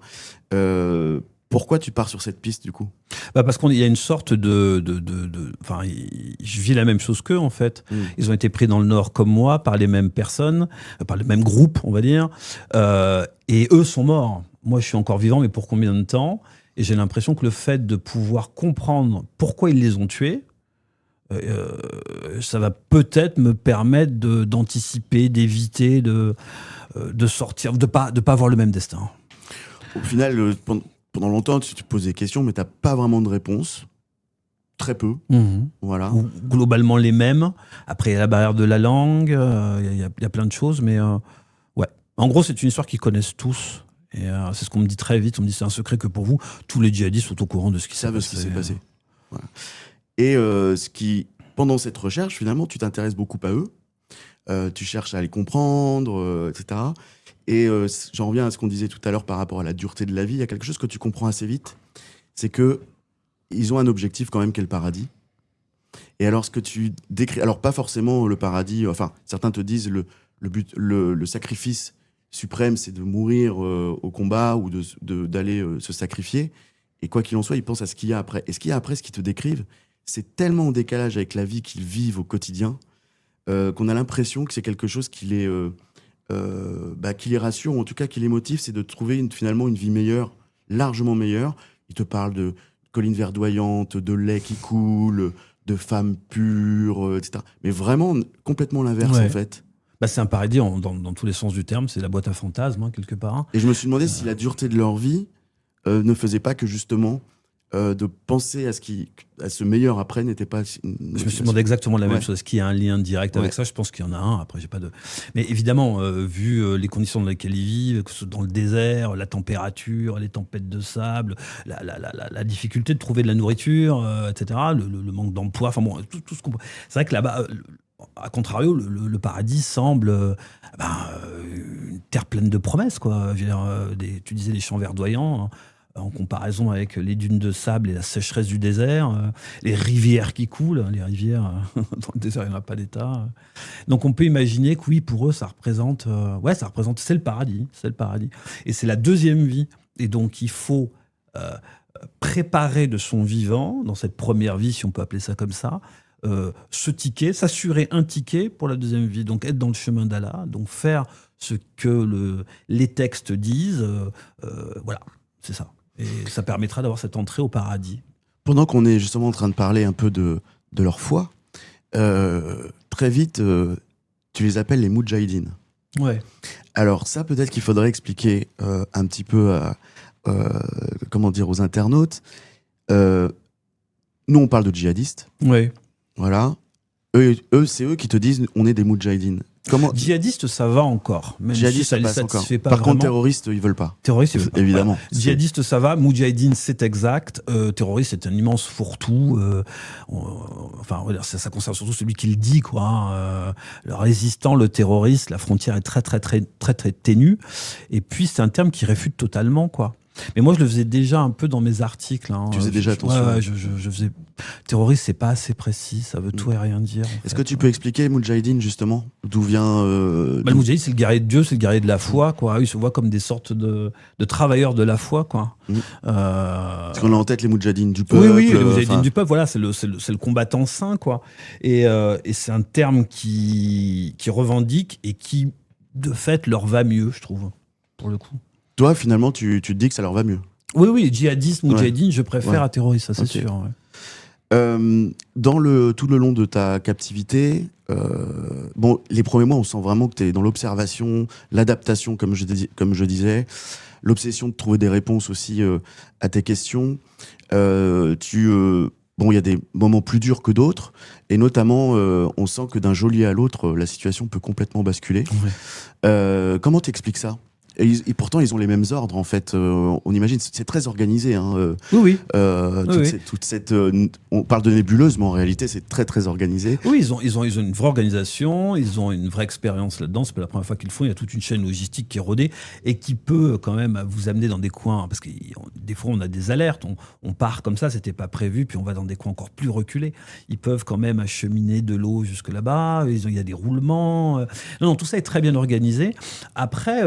Pourquoi tu pars sur cette piste, du coup? Parce qu'il y a une sorte enfin, je vis la même chose qu'eux, en fait. Ils ont été pris dans le Nord comme moi, par les mêmes personnes, par le même groupe, on va dire. Et eux sont morts. Moi, je suis encore vivant, mais pour combien de temps? Et j'ai l'impression que le fait de pouvoir comprendre pourquoi ils les ont tués, ça va peut-être me permettre d'anticiper, d'éviter, de sortir, de pas avoir le même destin. Au final, pendant longtemps, tu te poses des questions, mais tu n'as pas vraiment de réponse. Très peu. Voilà. Ou globalement les mêmes. Après, il y a la barrière de la langue, il y a plein de choses, mais ouais. En gros, c'est une histoire qu'ils connaissent tous. Et c'est ce qu'on me dit très vite. On me dit c'est un secret que pour vous, tous les djihadistes sont au courant de ce qui s'est passé. Ce qui s'est passé. Voilà. Et pendant cette recherche, finalement, tu t'intéresses beaucoup à eux. Tu cherches à les comprendre, etc. Et j'en reviens à ce qu'on disait tout à l'heure par rapport à la dureté de la vie. Il y a quelque chose que tu comprends assez vite, c'est que ils ont un objectif quand même qui est le paradis. Et alors ce que tu décris, alors pas forcément le paradis. Enfin, certains te disent le but, le sacrifice suprême, c'est de mourir au combat ou d'aller se sacrifier. Et quoi qu'il en soit, ils pensent à ce qu'il y a après. Et ce qu'il y a après, ce qu'ils te décrivent, c'est tellement en décalage avec la vie qu'ils vivent au quotidien qu'on a l'impression que c'est quelque chose qui les rassure, ou en tout cas qui les motive, c'est de trouver finalement une vie meilleure, largement meilleure. Ils te parlent de collines verdoyantes, de lait qui coule, de femmes pures, etc. Mais vraiment complètement l'inverse, en fait. Bah, c'est un paradis dans tous les sens du terme, c'est la boîte à fantasmes, quelque part. Et je me suis demandé si la dureté de leur vie ne faisait pas que justement de penser à ce meilleur après n'était pas Je me suis demandé exactement la même chose. Est-ce qu'il y a un lien direct avec ça? Je pense qu'il y en a un. Après, j'ai pas de. Mais évidemment, vu les conditions dans lesquelles ils vivent, que ce soit dans le désert, la température, les tempêtes de sable, la difficulté de trouver de la nourriture, etc., le manque d'emploi, enfin bon, tout ce qu'on. C'est vrai que là-bas, à contrario, le paradis semble une terre pleine de promesses, quoi. Je veux dire, tu disais les champs verdoyants. En comparaison avec les dunes de sable et la sécheresse du désert, les rivières qui coulent, les rivières, dans le désert, il n'y en a pas d'état. Donc on peut imaginer que oui, pour eux, ça représente, c'est le paradis, Et c'est la deuxième vie. Et donc il faut préparer de son vivant, dans cette première vie, si on peut appeler ça comme ça, ce ticket, s'assurer un ticket pour la deuxième vie. Donc être dans le chemin d'Allah, donc faire ce que les textes disent, voilà, c'est ça. Et ça permettra d'avoir cette entrée au paradis. Pendant qu'on est justement en train de parler un peu de leur foi, très vite, tu les appelles les Moudjahidines. Ouais. Alors ça, peut-être qu'il faudrait expliquer un petit peu aux internautes. Nous, on parle de djihadistes. Ouais. Voilà. Eux, c'est eux qui te disent on est des Moudjahidines. Djihadiste, ça va encore. Même djihadiste, si ça ça les passe satisfait encore. pas Par vraiment. contre, terroristes, ils veulent pas. Terroriste, ils veulent pas. Évidemment. Voilà. Djihadiste, ça va. Moudjahidine, c'est exact. Terroriste, c'est un immense fourre-tout. Ça concerne surtout celui qui le dit, quoi. Le résistant, le terroriste, la frontière est très, très, très, très, très ténue. Et puis, c'est un terme qui réfute totalement, quoi. Mais moi, je le faisais déjà un peu dans mes articles. Tu faisais déjà attention. Ouais, je faisais. Terroriste, c'est pas assez précis. Ça veut tout et rien dire. Est-ce que tu peux expliquer Moudjahidine, justement? D'où vient. Le Moudjahid, c'est le guerrier de Dieu, c'est le guerrier de la foi, quoi. Ils se voient comme des sortes de travailleurs de la foi, quoi. Parce qu'on a en tête les Moudjahidines du peuple. Oui, les Moudjahidines du peuple, voilà, c'est le combattant saint, quoi. Et c'est un terme qui revendique et qui, de fait, leur va mieux, je trouve, pour le coup. Toi, finalement, tu te dis que ça leur va mieux. Oui, djihadiste, moudjahidine, je préfère à terroriste, ça c'est sûr. Ouais. Tout le long de ta captivité, les premiers mois, on sent vraiment que tu es dans l'observation, l'adaptation, comme je disais, l'obsession de trouver des réponses aussi à tes questions. Il y a des moments plus durs que d'autres, et notamment, on sent que d'un geôlier à l'autre, la situation peut complètement basculer. Ouais. Comment t'expliques ça? Et pourtant, ils ont les mêmes ordres, en fait. On imagine, c'est très organisé. Hein, on parle de nébuleuse, mais en réalité, c'est très, très organisé. Oui, ils ont une vraie organisation, ils ont une vraie expérience là-dedans. C'est pas la première fois qu'ils le font. Il y a toute une chaîne logistique qui est rodée et qui peut quand même vous amener dans des coins. Parce que des fois, on a des alertes. On part comme ça, c'était pas prévu, puis on va dans des coins encore plus reculés. Ils peuvent quand même acheminer de l'eau jusque là-bas. Il y a des roulements. Non, tout ça est très bien organisé. Après,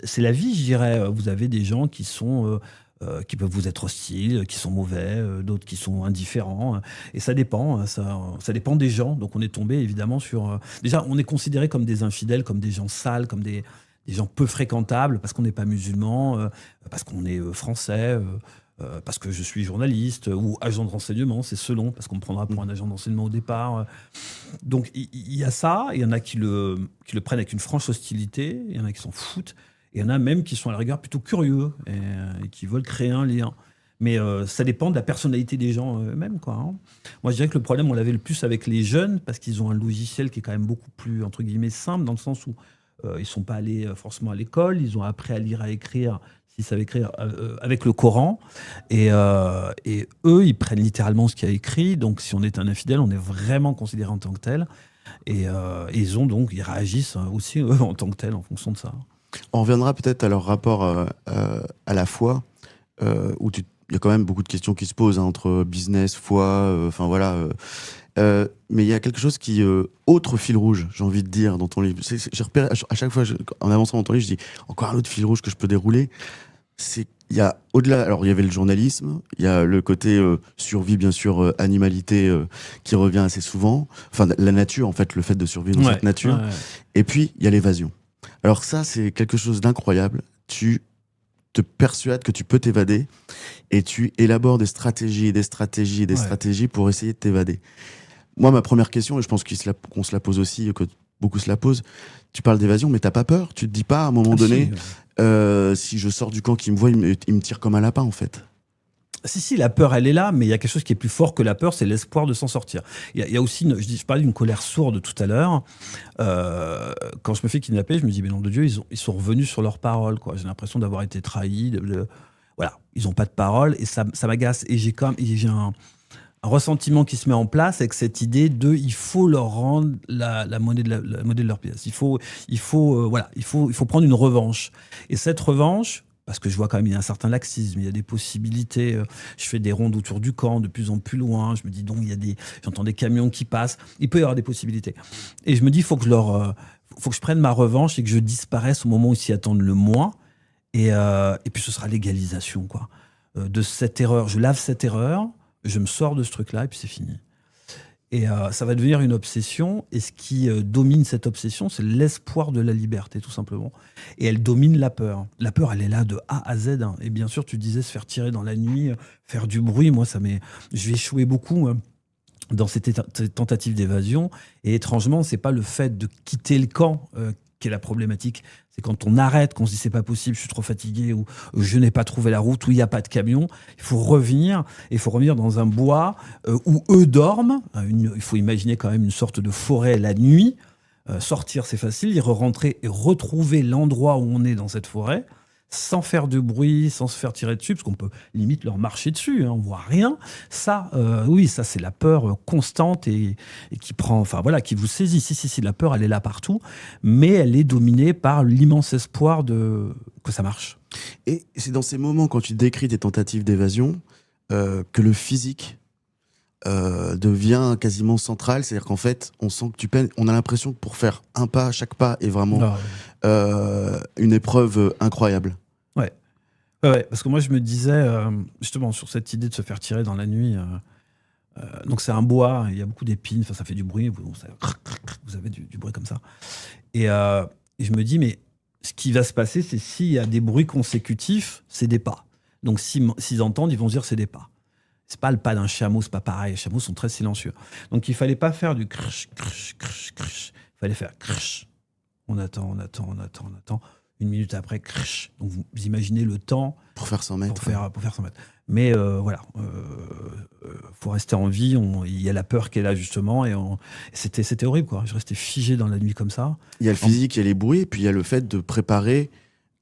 c'est la vie, je dirais. Vous avez des gens qui peuvent vous être hostiles, qui sont mauvais, d'autres qui sont indifférents. Et ça dépend. Ça dépend des gens. Donc on est tombé évidemment sur... déjà, on est considéré comme des infidèles, comme des gens sales, comme des gens peu fréquentables, parce qu'on n'est pas musulman, parce qu'on est français. parce que je suis journaliste ou agent de renseignement, c'est selon, parce qu'on me prendra pour un agent de renseignement au départ. Donc il y a ça, il y en a qui le prennent avec une franche hostilité, il y en a qui s'en foutent, et il y en a même qui sont à la rigueur plutôt curieux et qui veulent créer un lien. Mais ça dépend de la personnalité des gens eux-mêmes, quoi, hein. Moi, je dirais que le problème, on l'avait le plus avec les jeunes, parce qu'ils ont un logiciel qui est quand même beaucoup plus, entre guillemets, simple, dans le sens où ils ne sont pas allés forcément à l'école, ils ont appris à lire, à écrire, s'ils savent écrire, avec le Coran. Et eux, ils prennent littéralement ce qu'il y a écrit. Donc, si on est un infidèle, on est vraiment considéré en tant que tel. Et ils réagissent aussi, eux, en tant que tel, en fonction de ça. On reviendra peut-être à leur rapport à la foi, où il y a quand même beaucoup de questions qui se posent, hein, entre business, foi, enfin voilà. Mais il y a quelque chose qui, autre fil rouge, j'ai envie de dire, dans ton livre. J'ai repéré à chaque fois, en avançant dans ton livre, je dis encore un autre fil rouge que je peux dérouler. C'est il y a au-delà. Alors il y avait le journalisme, il y a le côté survie, bien sûr, animalité qui revient assez souvent. Enfin la nature, en fait, le fait de survivre dans cette nature. Ouais. Et puis il y a l'évasion. Alors ça, c'est quelque chose d'incroyable. Tu te persuades que tu peux t'évader et tu élabores des stratégies pour essayer de t'évader. Moi, ma première question, et je pense qu'on se la pose aussi, que beaucoup se la posent, tu parles d'évasion, mais t'as pas peur? Tu te dis pas à un moment donné, si je sors du camp, qui me voit, il me tire comme un lapin, en fait? Si, la peur, elle est là, mais il y a quelque chose qui est plus fort que la peur, c'est l'espoir de s'en sortir. Il y a aussi, je parlais d'une colère sourde tout à l'heure. Quand je me fais kidnapper, je me dis, mais nom de Dieu, ils sont revenus sur leurs paroles, quoi. J'ai l'impression d'avoir été trahi. Voilà, ils n'ont pas de parole, et ça m'agace. Et j'ai un ressentiment qui se met en place avec cette idée de, il faut leur rendre la monnaie de leur pièce. Il faut prendre une revanche. Et cette revanche, parce que je vois quand même, il y a un certain laxisme, il y a des possibilités. Je fais des rondes autour du camp, de plus en plus loin. Je me dis donc, j'entends des camions qui passent. Il peut y avoir des possibilités. Et je me dis, faut que je prenne ma revanche et que je disparaisse au moment où ils s'y attendent le moins. Et puis ce sera l'égalisation, quoi. De cette erreur, je lave cette erreur, je me sors de ce truc-là et puis c'est fini. Et ça va devenir une obsession. Et ce qui domine cette obsession, c'est l'espoir de la liberté, tout simplement. Et elle domine la peur. La peur, elle est là de A à Z, hein. Et bien sûr, tu disais se faire tirer dans la nuit, faire du bruit. Moi, je vais échouer beaucoup dans ces tentatives d'évasion. Et étrangement, c'est pas le fait de quitter le camp qui est la problématique. C'est quand on arrête, qu'on se dit c'est pas possible, je suis trop fatigué, ou je n'ai pas trouvé la route, ou il n'y a pas de camion. Il faut revenir dans un bois où eux dorment. Il faut imaginer quand même une sorte de forêt la nuit. Sortir, c'est facile. Y rentrer et retrouver l'endroit où on est dans cette forêt, sans faire de bruit, sans se faire tirer dessus, parce qu'on peut limite leur marcher dessus, hein, on voit rien. Ça, oui, ça c'est la peur constante et qui prend, enfin voilà, qui vous saisit. Si, la peur, elle est là partout, mais elle est dominée par l'immense espoir que ça marche. Et c'est dans ces moments, quand tu décris tes tentatives d'évasion, que le physique devient quasiment central. C'est-à-dire qu'en fait, on sent que tu peines. On a l'impression que pour faire un pas, chaque pas est vraiment une épreuve incroyable. Ouais, parce que moi je me disais, justement, sur cette idée de se faire tirer dans la nuit, donc c'est un bois, il y a beaucoup d'épines, ça fait du bruit, vous avez du bruit comme ça. Et je me dis, mais ce qui va se passer, c'est s'il y a des bruits consécutifs, c'est des pas. Donc s'ils entendent, ils vont se dire c'est des pas. C'est pas le pas d'un chameau, c'est pas pareil. Les chameaux sont très silencieux. Donc il fallait pas faire du crch, crch, crch, crch. Il fallait faire crch. On attend. 1 minute après, crch. Donc vous imaginez le temps pour faire 100 mètres. Pour faire 100 mètres. Mais voilà, faut rester en vie. Il y a la peur qui est là justement, et c'était horrible, quoi. Je restais figé dans la nuit comme ça. Il y a le physique, il y a les bruits, et puis il y a le fait de préparer,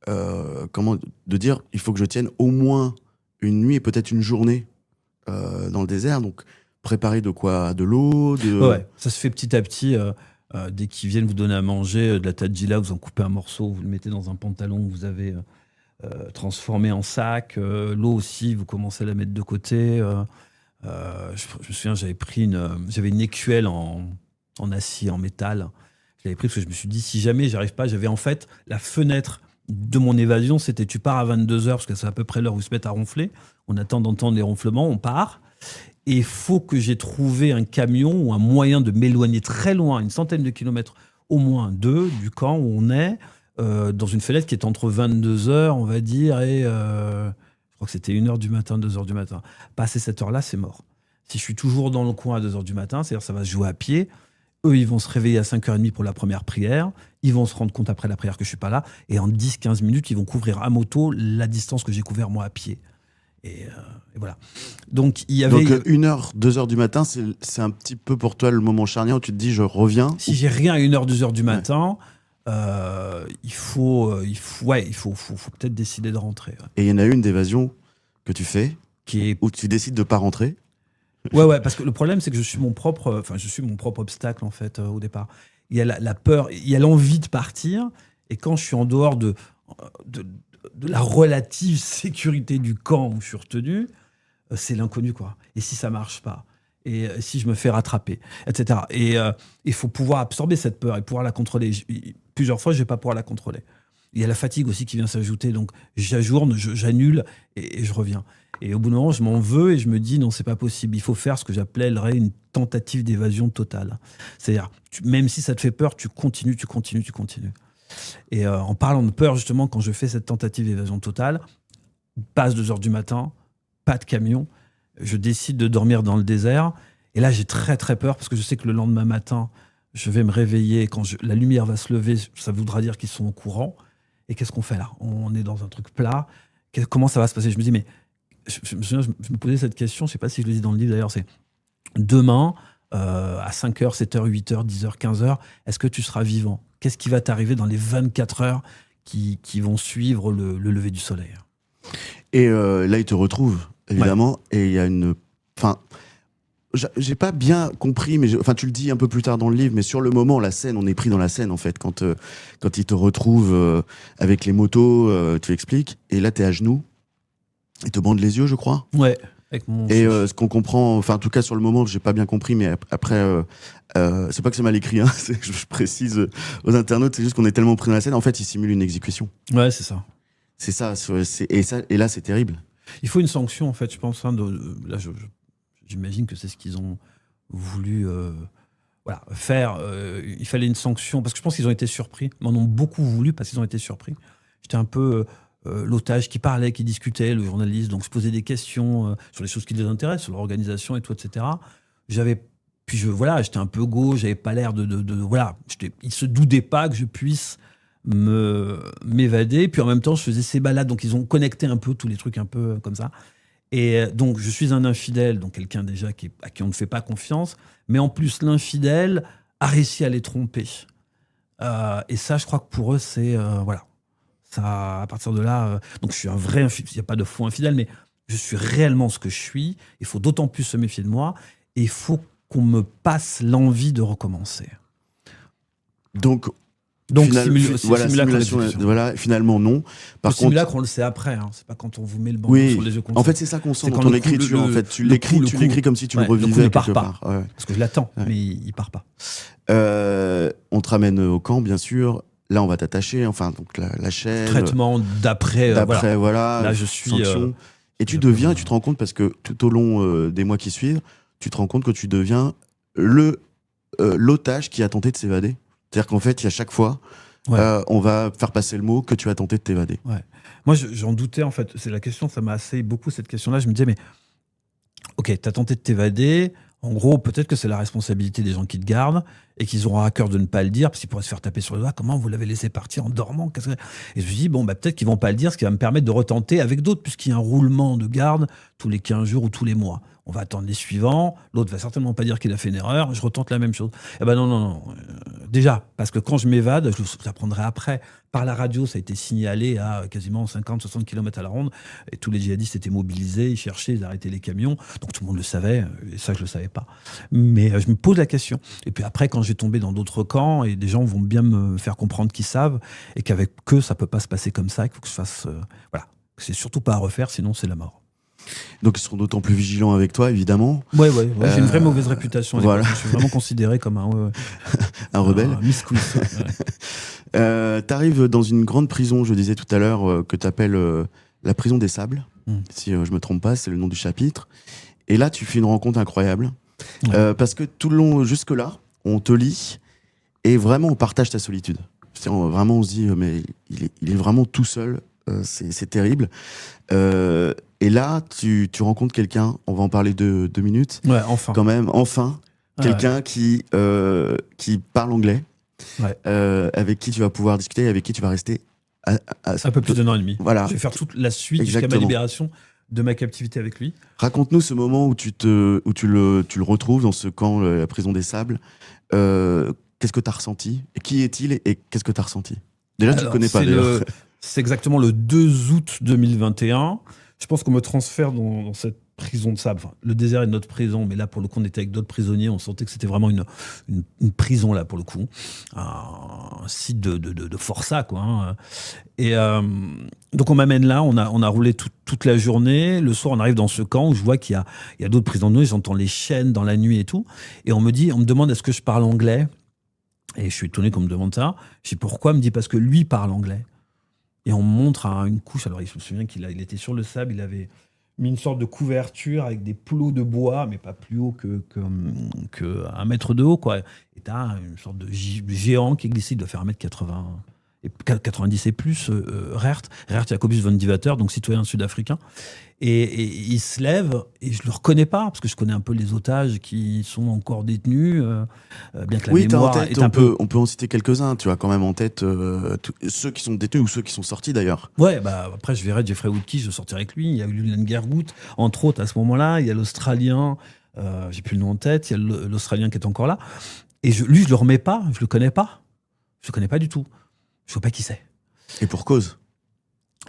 de dire, il faut que je tienne au moins une nuit et peut-être une journée dans le désert. Donc préparer de quoi? De l'eau, Ouais, ça se fait petit à petit. Dès qu'ils viennent vous donner à manger de la tadjila, vous en coupez un morceau, vous le mettez dans un pantalon que vous avez transformé en sac. L'eau aussi, vous commencez à la mettre de côté. Je me souviens, j'avais une écuelle en acier, en métal. Je l'avais pris parce que je me suis dit, si jamais j'arrive pas, j'avais en fait la fenêtre de mon évasion, c'était tu pars à 22h, parce que c'est à peu près l'heure où ils se mettent à ronfler. On attend d'entendre les ronflements, on part. Et il faut que j'ai trouvé un camion ou un moyen de m'éloigner très loin, 100 de kilomètres au moins du camp où on est, dans une fenêtre qui est entre 22h, on va dire, et je crois que c'était 1h du matin, 2h du matin. Passé cette heure-là, c'est mort. Si je suis toujours dans le coin à 2h du matin, c'est-à-dire ça va se jouer à pied, eux, ils vont se réveiller à 5h30 pour la première prière, ils vont se rendre compte après la prière que je suis pas là, et en 10-15 minutes, ils vont couvrir à moto la distance que j'ai couvert moi à pied. Et voilà. Donc, il y avait... Donc 1h, 2h du matin, c'est un petit peu pour toi le moment charnière où tu te dis je reviens. Si j'ai rien à 1h, 2h du matin, il faut peut-être décider de rentrer. Ouais. Et il y en a une d'évasion que tu fais, Qui est... où tu décides de pas rentrer. Ouais, parce que le problème, c'est que je suis mon propre obstacle, en fait, au départ. Il y a la peur, il y a l'envie de partir, et quand je suis en dehors de la relative sécurité du camp où je suis retenu, c'est l'inconnu, quoi. Et si ça marche pas, et si je me fais rattraper, etc. Et il faut pouvoir absorber cette peur et pouvoir la contrôler. Plusieurs fois, je vais pas pouvoir la contrôler. Il y a la fatigue aussi qui vient s'ajouter, donc j'ajourne, j'annule et je reviens. Et au bout d'un moment, je m'en veux et je me dis non, c'est pas possible. Il faut faire ce que j'appellerais une tentative d'évasion totale. C'est-à-dire, même si ça te fait peur, tu continues. Et en parlant de peur, justement, quand je fais cette tentative d'évasion totale, passe 2h du matin, pas de camion, je décide de dormir dans le désert. Et là, j'ai très très peur parce que je sais que le lendemain matin, je vais me réveiller. Quand la lumière va se lever, ça voudra dire qu'ils sont au courant. Et qu'est-ce qu'on fait là? On est dans un truc plat. Comment ça va se passer? Je me dis, mais je me posais cette question, je ne sais pas si je le dis dans le livre d'ailleurs, c'est demain, à 5h, 7h, 8h, 10h, 15h, est-ce que tu seras vivant? Qu'est-ce qui va t'arriver dans les 24 heures qui vont suivre le lever du soleil? Et là, il te retrouve, évidemment, et il y a une... Enfin, j'ai pas bien compris, mais tu le dis un peu plus tard dans le livre, mais sur le moment, la scène, on est pris dans la scène, en fait, quand il te retrouve avec les motos, tu expliques, et là, t'es à genoux, il te bande les yeux, je crois. Ouais. Avec mon... Et ce qu'on comprend, enfin en tout cas sur le moment, j'ai pas bien compris, mais après, c'est pas que c'est mal écrit, hein, je précise aux internautes, c'est juste qu'on est tellement pris dans la scène, en fait, il simule une exécution. Ouais, c'est ça. C'est ça, et là, c'est terrible. Il faut une sanction, en fait, je pense. Hein, là, j'imagine que c'est ce qu'ils ont voulu faire. Il fallait une sanction, parce que je pense qu'ils ont été surpris, ils m'en ont beaucoup voulu parce qu'ils ont été surpris. J'étais un peu... l'otage qui parlait, qui discutait, le journaliste, donc se posait des questions sur les choses qui les intéressent, sur l'organisation et tout, etc. J'étais un peu gauche, j'avais pas l'air ils se doutaient pas que je puisse m'évader, puis en même temps je faisais ces balades, donc ils ont connecté un peu tous les trucs un peu comme ça. Et donc je suis un infidèle, donc quelqu'un déjà à qui on ne fait pas confiance, mais en plus l'infidèle a réussi à les tromper. Et ça, je crois que pour eux, c'est ça, à partir de là, donc je suis un vrai infidèle, il n'y a pas de faux infidèle, mais je suis réellement ce que je suis. Il faut d'autant plus se méfier de moi, et il faut qu'on me passe l'envie de recommencer. Donc simulacre, finalement non. Par contre, simulacre, on le sait après, hein. C'est pas quand on vous met le bandeau sur les yeux. En fait, c'est ça qu'on sent dans ton écriture. En fait, tu l'écris comme si tu le revivais quelque part. Ouais. Parce que je l'attends, mais il part pas. On te ramène au camp, bien sûr. Là, on va t'attacher, donc la chaîne. Traitement d'après, voilà. Là, je suis. Sanction. Et tu deviens, et tu te rends compte, parce que tout au long des mois qui suivent, tu te rends compte que tu deviens l'otage qui a tenté de s'évader. C'est-à-dire qu'en fait, il y a chaque fois, on va faire passer le mot que tu as tenté de t'évader. Ouais. Moi, j'en doutais, en fait. C'est la question, ça m'a assez beaucoup, cette question-là. Je me disais, mais ok, t'as tenté de t'évader. En gros, peut-être que c'est la responsabilité des gens qui te gardent et qu'ils auront à cœur de ne pas le dire parce qu'ils pourraient se faire taper sur le doigt. Comment vous l'avez laissé partir en dormant? Et je me suis dit, peut-être qu'ils vont pas le dire, ce qui va me permettre de retenter avec d'autres, puisqu'il y a un roulement de garde tous les 15 jours ou tous les mois. On va attendre les suivants. L'autre va certainement pas dire qu'il a fait une erreur. Je retente la même chose. Non. Déjà, parce que quand je m'évade, je l'apprendrai après. Par la radio, ça a été signalé à quasiment 50-60 km à la ronde. Et tous les djihadistes étaient mobilisés, ils cherchaient, ils arrêtaient les camions. Donc tout le monde le savait, et ça, je le savais pas. Mais je me pose la question. Et puis après, quand j'ai tombé dans d'autres camps, et des gens vont bien me faire comprendre qu'ils savent, et qu'avec eux, ça peut pas se passer comme ça, qu'il faut que je fasse... C'est surtout pas à refaire, sinon c'est la mort. Donc ils seront d'autant plus vigilants avec toi, évidemment. Ouais, j'ai une vraie mauvaise réputation. Voilà. Je suis vraiment considéré comme un rebelle. Miss-quiz. T'arrives dans une grande prison, je disais tout à l'heure, que t'appelles la prison des sables. Si je me trompe pas, c'est le nom du chapitre. Et là, tu fais une rencontre incroyable. Parce que tout le long, jusque-là, on te lit et vraiment on partage ta solitude. Vraiment, on se dit, mais il est vraiment tout seul. C'est terrible. Et là, tu rencontres quelqu'un, on va en parler 2 minutes, Ouais, enfin. quand même, enfin, quelqu'un qui parle anglais, avec qui tu vas pouvoir discuter, avec qui tu vas rester Un peu plus d'1 an et demi. Voilà. Je vais faire toute la suite jusqu'à ma Exactement. libération de ma captivité avec lui. Raconte-nous ce moment où tu le retrouves dans ce camp, la prison des Sables. Qu'est-ce que tu as ressenti? Et qui est-il et qu'est-ce que tu as ressenti? Déjà, tu ne le connais pas, d'ailleurs. C'est exactement le 2 août 2021. Je pense qu'on me transfère dans cette prison de Sable. Enfin, le désert est notre prison, mais là, pour le coup, on était avec d'autres prisonniers. On sentait que c'était vraiment une prison, là, pour le coup. Un site de forçat, quoi. Hein. Et donc, on m'amène là. On a roulé toute la journée. Le soir, on arrive dans ce camp où je vois qu'il y a d'autres prisonniers. J'entends les chaînes dans la nuit et tout. Et on me demande est-ce que je parle anglais? Et je suis étonné qu'on me demande ça. Je dis pourquoi? Il me dit parce que lui parle anglais. Et on me montre une couche. Alors, il se souvient qu'il était sur le sable. Il avait mis une sorte de couverture avec des plots de bois, mais pas plus haut que 1 mètre de haut, quoi. Et t'as une sorte de géant qui est glissé. Il doit faire 1m80 et 90 et plus. Rert Jacobus von Divater, donc citoyen sud-africain. Et il se lève, et je le reconnais pas, parce que je connais un peu les otages qui sont encore détenus, bien que la mémoire est un peu... On peut en citer quelques-uns, tu as quand même en tête ceux qui sont détenus ou ceux qui sont sortis d'ailleurs. Ouais, après je verrai Jeffrey Woodkey, je sortirai avec lui. Il y a eu Julian Gergut, entre autres, à ce moment-là. Il y a l'Australien, j'ai plus le nom en tête, il y a l'Australien qui est encore là. Et lui, je le remets pas, je le connais pas. Je le connais pas du tout. Je vois pas qui c'est. Et pour cause.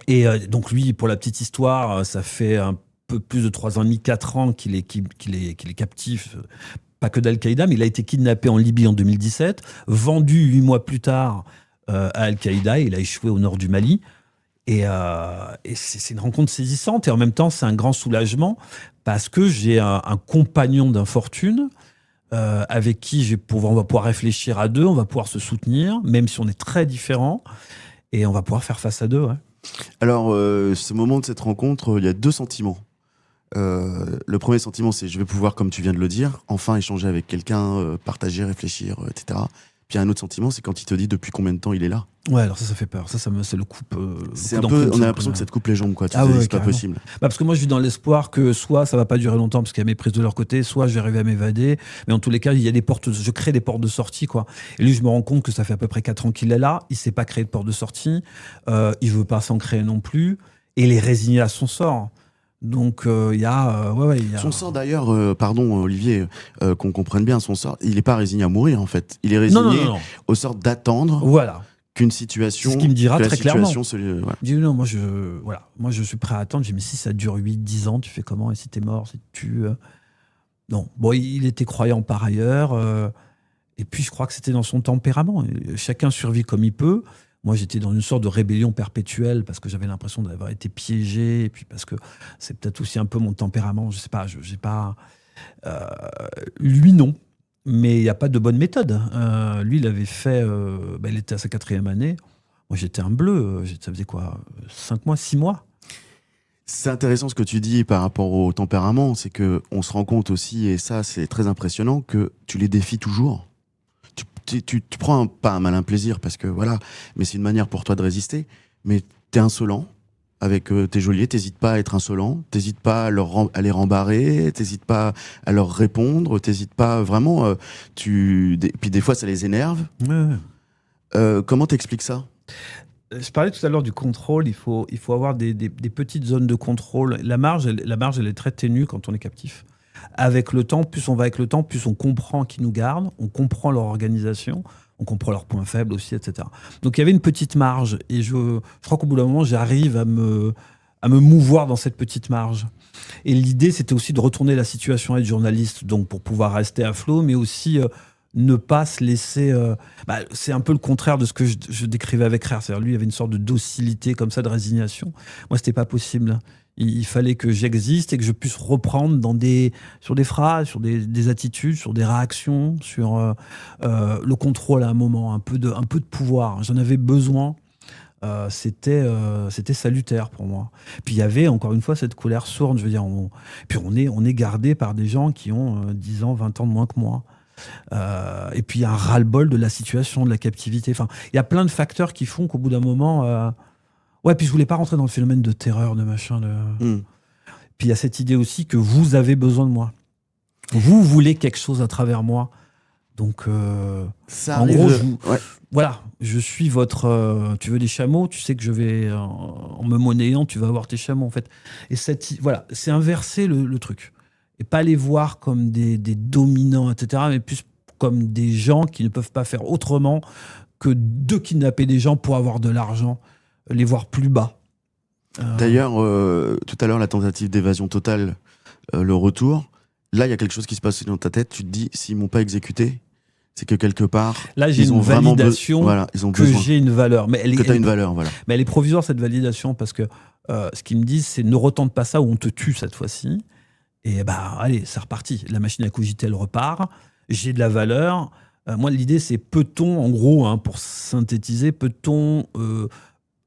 Et donc lui, pour la petite histoire, ça fait un peu plus de 3 ans et demi, 4 ans qu'il est captif, pas que d'Al-Qaïda, mais il a été kidnappé en Libye en 2017, vendu 8 mois plus tard à Al-Qaïda, il a échoué au nord du Mali. Et c'est une rencontre saisissante, et en même temps, c'est un grand soulagement, parce que j'ai un compagnon d'infortune avec qui on va pouvoir réfléchir à deux, on va pouvoir se soutenir, même si on est très différents, et on va pouvoir faire face à deux, ouais. Alors, ce moment de cette rencontre, il y a 2 sentiments. Le premier sentiment, c'est je vais pouvoir, comme tu viens de le dire, enfin échanger avec quelqu'un, partager, réfléchir, etc. Puis un autre sentiment, c'est quand il te dit depuis combien de temps il est là. Ouais, alors ça fait peur. C'est le coupe. C'est un peu, on a l'impression que ça te coupe les jambes, quoi. Tu te dis, c'est pas possible. Parce que moi, je vis dans l'espoir que soit ça va pas durer longtemps parce qu'il y a mes prises de leur côté, soit je vais arriver à m'évader. Mais en tous les cas, il y a je crée des portes de sortie, quoi. Et lui, je me rends compte que ça fait à peu près 4 ans qu'il est là. Il sait pas créer de porte de sortie. Il veut pas s'en créer non plus. Et il est résigné à son sort. Donc il y a son sort d'ailleurs, pardon Olivier, qu'on comprenne bien son sort, il n'est pas résigné à mourir en fait, il est résigné non. au sort d'attendre qu'une situation, c'est ce qu'il me dira très clairement. Voilà. Il dit non, moi je suis prêt à attendre. J'ai dit mais si ça dure 8-10 ans, tu fais comment? Et si t'es mort, si tu non, bon, il était croyant par ailleurs, et puis je crois que c'était dans son tempérament. Chacun survit comme il peut. Moi, j'étais dans une sorte de rébellion perpétuelle parce que j'avais l'impression d'avoir été piégé, et puis parce que c'est peut-être aussi un peu mon tempérament. Je sais pas, j'ai pas. Lui, non. Mais il n'y a pas de bonne méthode. Lui, il avait fait. Il était à sa 4e année. Moi, j'étais un bleu. Ça faisait quoi? 5 mois, 6 mois? C'est intéressant ce que tu dis par rapport au tempérament. C'est qu'on se rend compte aussi, et ça, c'est très impressionnant, que tu les défies toujours. Tu prends pas un malin plaisir parce que voilà, mais c'est une manière pour toi de résister. Mais t'es insolent avec tes geôliers, t'hésites pas à être insolent, t'hésites pas à les rembarrer, t'hésites pas à leur répondre, t'hésites pas vraiment. Puis des fois ça les énerve. Ouais. Comment t'expliques ça? Je parlais tout à l'heure du contrôle. Il faut avoir des petites zones de contrôle. La marge, elle est très ténue quand on est captif. Avec le temps, plus on va avec le temps, plus on comprend qui nous garde, on comprend leur organisation, on comprend leurs points faibles aussi, etc. Donc il y avait une petite marge, et je crois qu'au bout d'un moment, j'arrive à me mouvoir dans cette petite marge. Et l'idée, c'était aussi de retourner la situation à être journaliste, donc pour pouvoir rester à flot, mais aussi ne pas se laisser... c'est un peu le contraire de ce que je décrivais avec Rert. C'est-à-dire, lui, il y avait une sorte de docilité comme ça, de résignation. Moi, c'était pas possible. Il fallait que j'existe et que je puisse reprendre sur des phrases, sur des attitudes, sur des réactions, sur le contrôle à un moment, un peu de pouvoir. J'en avais besoin. C'était salutaire pour moi. Puis il y avait encore une fois cette colère sourde. Je veux dire, puis on est gardé par des gens qui ont 10 ans, 20 ans de moins que moi. Et puis il y a un ras-le-bol de la situation, de la captivité. Enfin, il y a plein de facteurs qui font qu'au bout d'un moment... Ouais, puis je voulais pas rentrer dans le phénomène de terreur, de machin. Puis il y a cette idée aussi que vous avez besoin de moi. Vous voulez quelque chose à travers moi. Donc, Ça en arrive, gros, ouais. voilà, je suis votre... tu veux des chameaux, tu sais que je vais, en me monnayant, tu vas avoir tes chameaux, en fait. Et voilà, c'est inverser le truc. Et pas les voir comme des dominants, etc., mais plus comme des gens qui ne peuvent pas faire autrement que de kidnapper des gens pour avoir de l'argent, les voir plus bas. D'ailleurs, tout à l'heure, la tentative d'évasion totale, le retour, là, il y a quelque chose qui se passe dans ta tête. Tu te dis, s'ils m'ont pas exécuté, c'est que quelque part, Là, j'ai ils ont une vraiment validation voilà, ils ont que besoin. j'ai une valeur. Mais Que tu as une valeur, voilà. mais elle est provisoire, cette validation, parce que ce qu'ils me disent, c'est ne retente pas ça ou on te tue cette fois-ci. Et bah, allez, c'est reparti. La machine à cogiter, elle repart. J'ai de la valeur. Moi, l'idée, c'est peut-on, en gros, hein, pour synthétiser, peut-on...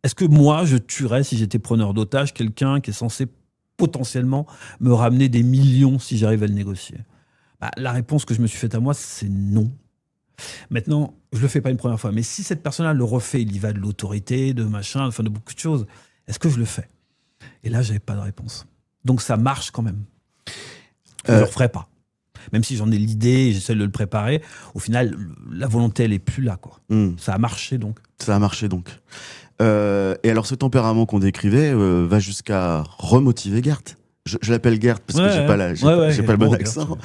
est-ce que moi, je tuerais, si j'étais preneur d'otage, quelqu'un qui est censé potentiellement me ramener des millions si j'arrive à le négocier? Bah, la réponse que je me suis faite à moi, c'est non. Maintenant, je le fais pas une première fois, mais si cette personne-là le refait, il y va de l'autorité, de machin, enfin de beaucoup de choses, est-ce que je le fais? Et là, j'avais pas de réponse. Donc ça marche quand même. Je le referai pas. Même si j'en ai l'idée, j'essaie de le préparer, au final, la volonté, elle est plus là, quoi. Ça a marché, donc. Ça a marché, donc. Et alors, ce tempérament qu'on décrivait va jusqu'à remotiver Gert. Je l'appelle Gert parce que j'ai pas le bon accent,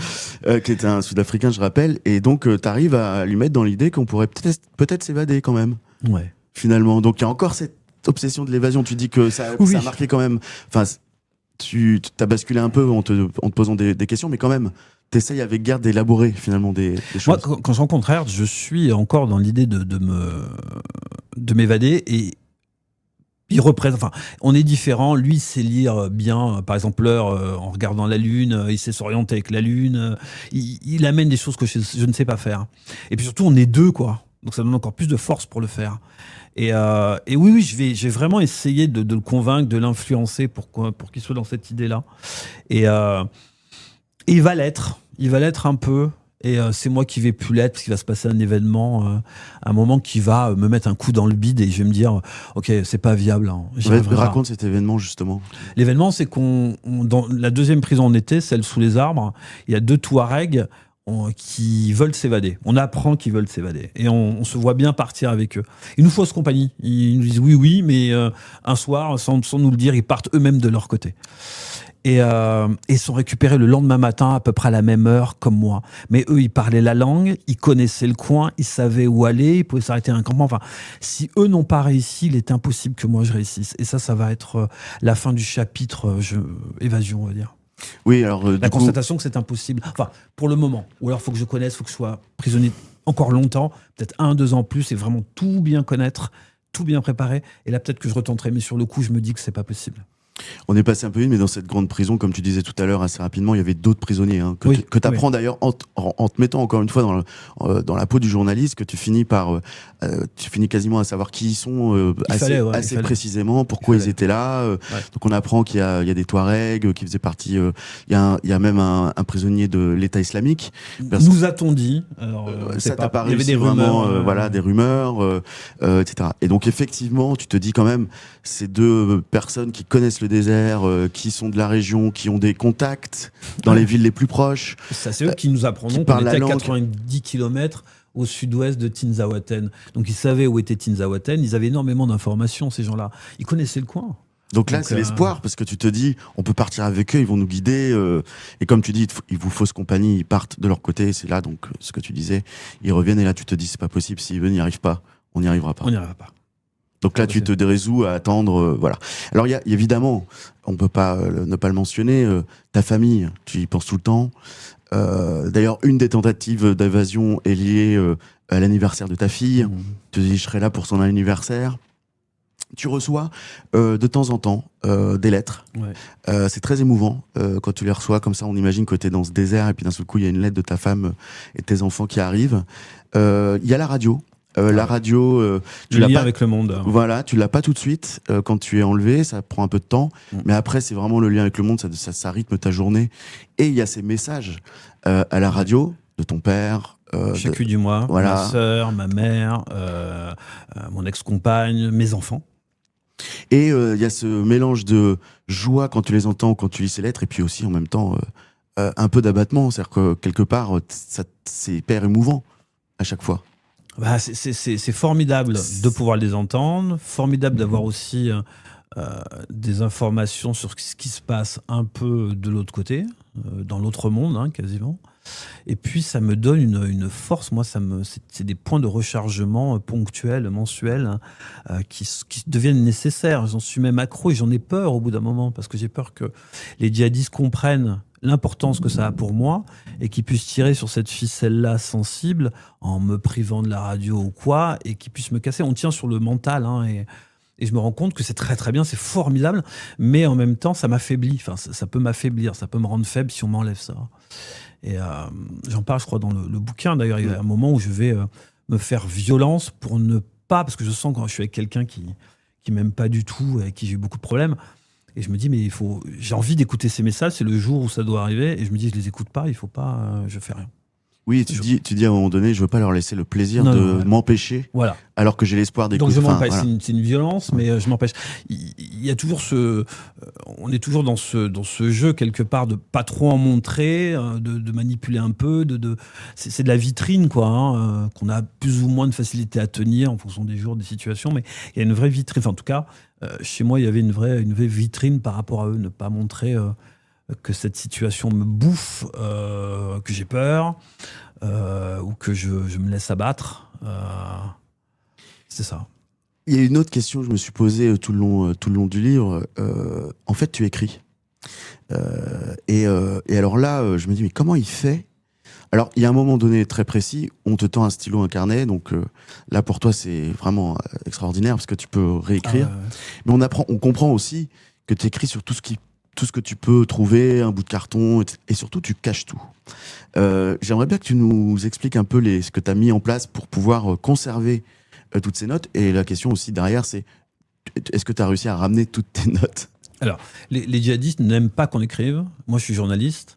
qui était un Sud-Africain, je rappelle. Et donc, tu arrives à lui mettre dans l'idée qu'on pourrait peut-être s'évader quand même, finalement. Donc, il y a encore cette obsession de l'évasion. Tu dis que ça a marqué quand même. Enfin, tu t'as basculé un peu en te posant des questions, mais quand même, t'essayes avec Gert d'élaborer finalement des choses. Moi, quand je rencontre Gert, je suis encore dans l'idée de m'évader et il représente. Enfin, on est différents. Lui, il sait lire bien, par exemple, l'heure en regardant la lune. Il sait s'orienter avec la lune. Il amène des choses que je ne sais pas faire. Et puis surtout, on est deux, quoi. Donc ça donne encore plus de force pour le faire. Et oui, je vais vraiment essayer de le convaincre, de l'influencer pour qu'il soit dans cette idée-là. Et il va l'être. Il va l'être un peu. Et c'est moi qui vais plus l'être parce qu'il va se passer un événement, un moment qui va me mettre un coup dans le bide et je vais me dire, ok, c'est pas viable. Hein, raconte cet événement justement. L'événement, c'est dans la deuxième prison où on était, celle sous les arbres, il y a deux Touaregs qui veulent s'évader. On apprend qu'ils veulent s'évader et on se voit bien partir avec eux. Ils nous faussent compagnie. Ils nous disent oui, mais un soir, sans nous le dire, ils partent eux-mêmes de leur côté. Et sont récupérés le lendemain matin à peu près à la même heure comme moi. Mais eux, ils parlaient la langue, ils connaissaient le coin, ils savaient où aller, ils pouvaient s'arrêter à un campement. Enfin, si eux n'ont pas réussi, il est impossible que moi je réussisse. Et ça va être la fin du chapitre évasion, on va dire. Oui, alors la constatation que c'est impossible. Enfin, pour le moment. Ou alors, il faut que je connaisse, il faut que je sois prisonnier encore longtemps, peut-être 1-2 ans plus, et vraiment tout bien connaître, tout bien préparer. Et là, peut-être que je retenterai, mais sur le coup, je me dis que c'est pas possible. On est passé un peu vite, mais dans cette grande prison, comme tu disais tout à l'heure assez rapidement, il y avait d'autres prisonniers que tu apprends d'ailleurs en te mettant encore une fois dans la peau du journaliste, que tu finis quasiment à savoir qui ils sont assez précisément, pourquoi ils étaient là. Donc on apprend qu'il y a des Touaregs qui faisaient partie. Il y a même un prisonnier de l'État islamique. Nous a-t-on dit ça t'a pas réussi vraiment, des rumeurs, etc. Et donc effectivement, tu te dis quand même, ces deux personnes qui connaissent le désert, qui sont de la région, qui ont des contacts dans les villes les plus proches. Ça, c'est eux qui nous apprendront qu'on était à 90 km au sud-ouest de Tinzaouaten. Donc ils savaient où était Tinzaouaten, ils avaient énormément d'informations, ces gens-là. Ils connaissaient le coin. Donc là, c'est l'espoir, parce que tu te dis, on peut partir avec eux, ils vont nous guider. Et comme tu dis, ils vous faussent compagnie, ils partent de leur côté. C'est là, donc, ce que tu disais, ils reviennent et là, tu te dis, c'est pas possible, s'ils n'y arrivent pas, on n'y arrivera pas. On n'y arrivera pas. Donc là, tu te résous à attendre, voilà. Alors, il y a évidemment, on peut pas ne pas le mentionner, ta famille, tu y penses tout le temps. D'ailleurs, une des tentatives d'évasion est liée à l'anniversaire de ta fille. Tu te dis, je serai là pour son anniversaire. Tu reçois de temps en temps des lettres. C'est très émouvant quand tu les reçois. Comme ça, on imagine que tu es dans ce désert et puis d'un seul coup, il y a une lettre de ta femme et de tes enfants qui arrivent. Il y a la radio. La radio, tu l'as pas avec le monde. Voilà, tu l'as pas tout de suite quand tu es enlevé, ça prend un peu de temps, mais après c'est vraiment le lien avec le monde, ça rythme ta journée. Et il y a ces messages à la radio de ton père. Chaque du mois, ma sœur, ma mère, mon ex-compagne, mes enfants. Et il y a ce mélange de joie quand tu les entends, quand tu lis ces lettres, et puis aussi en même temps un peu d'abattement. C'est-à-dire que quelque part, c'est hyper émouvant à chaque fois. Bah, c'est formidable de pouvoir les entendre, formidable d'avoir aussi des informations sur ce qui se passe un peu de l'autre côté, dans l'autre monde, hein, quasiment. Et puis ça me donne une force. Moi, c'est des points de rechargement ponctuels, mensuels, hein, qui deviennent nécessaires. J'en suis même accro et j'en ai peur au bout d'un moment, parce que j'ai peur que les djihadistes comprennent l'importance que ça a pour moi et qu'ils puissent tirer sur cette ficelle-là sensible en me privant de la radio ou quoi, et qu'ils puissent me casser. On tient sur le mental, hein, et je me rends compte que c'est très très bien, c'est formidable, mais en même temps ça m'affaiblit. Enfin, ça peut m'affaiblir, ça peut me rendre faible si on m'enlève ça. Et j'en parle, je crois, dans le bouquin. D'ailleurs, il y a un moment où je vais me faire violence pour ne pas, parce que je sens quand je suis avec quelqu'un qui m'aime pas du tout, avec qui j'ai eu beaucoup de problèmes, et je me dis, mais j'ai envie d'écouter ces messages, c'est le jour où ça doit arriver, et je me dis, je les écoute pas, il faut pas, je fais rien. Oui, tu dis à un moment donné, je veux pas leur laisser le plaisir Non, m'empêcher, voilà. Alors que j'ai l'espoir d'écouter. Donc je m'empêche, voilà. c'est une violence, mais je m'empêche. Il y a toujours on est toujours dans ce jeu quelque part de pas trop en montrer, de manipuler un peu, c'est de la vitrine quoi, hein, qu'on a plus ou moins de facilité à tenir en fonction des jours, des situations, mais il y a une vraie vitrine. Enfin, en tout cas, chez moi, il y avait une vraie vitrine par rapport à eux, ne pas montrer que cette situation me bouffe, que j'ai peur, ou que je me laisse abattre. C'est ça. Il y a une autre question que je me suis posée tout le long du livre. En fait, tu écris. Et alors là, je me dis, mais comment il fait ? Alors, il y a un moment donné très précis, on te tend un stylo, un carnet, donc là, pour toi, c'est vraiment extraordinaire, parce que tu peux réécrire. Mais on comprend aussi que tu écris sur tout ce que tu peux trouver, un bout de carton, et surtout, tu caches tout. J'aimerais bien que tu nous expliques un peu ce que tu as mis en place pour pouvoir conserver toutes ces notes. Et la question aussi derrière, c'est est-ce que tu as réussi à ramener toutes tes notes ? Alors, les djihadistes n'aiment pas qu'on écrive. Moi, je suis journaliste.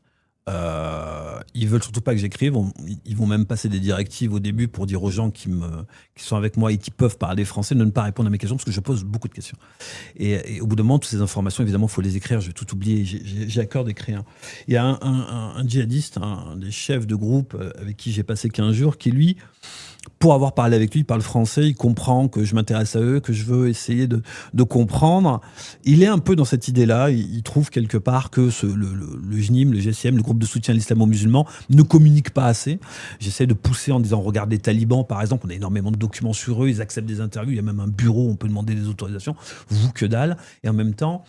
Ils veulent surtout pas que j'écrive. Ils vont même passer des directives au début pour dire aux gens qui sont avec moi et qui peuvent parler français de ne pas répondre à mes questions, parce que je pose beaucoup de questions. Et au bout d'un moment, toutes ces informations, évidemment, il faut les écrire. Je vais tout oublier. J'ai à cœur d'écrire. Il y a un djihadiste, un des chefs de groupe avec qui j'ai passé 15 jours, qui lui, pour avoir parlé avec lui, il parle français, il comprend que je m'intéresse à eux, que je veux essayer de comprendre. Il est un peu dans cette idée-là. Il trouve quelque part que le JNIM, le GSIM, le groupe de soutien à l'islamo-musulman, ne communique pas assez. J'essaie de pousser en disant, regarde les talibans, par exemple, on a énormément de documents sur eux, ils acceptent des interviews, il y a même un bureau, on peut demander des autorisations. Vous, que dalle. Et en même temps,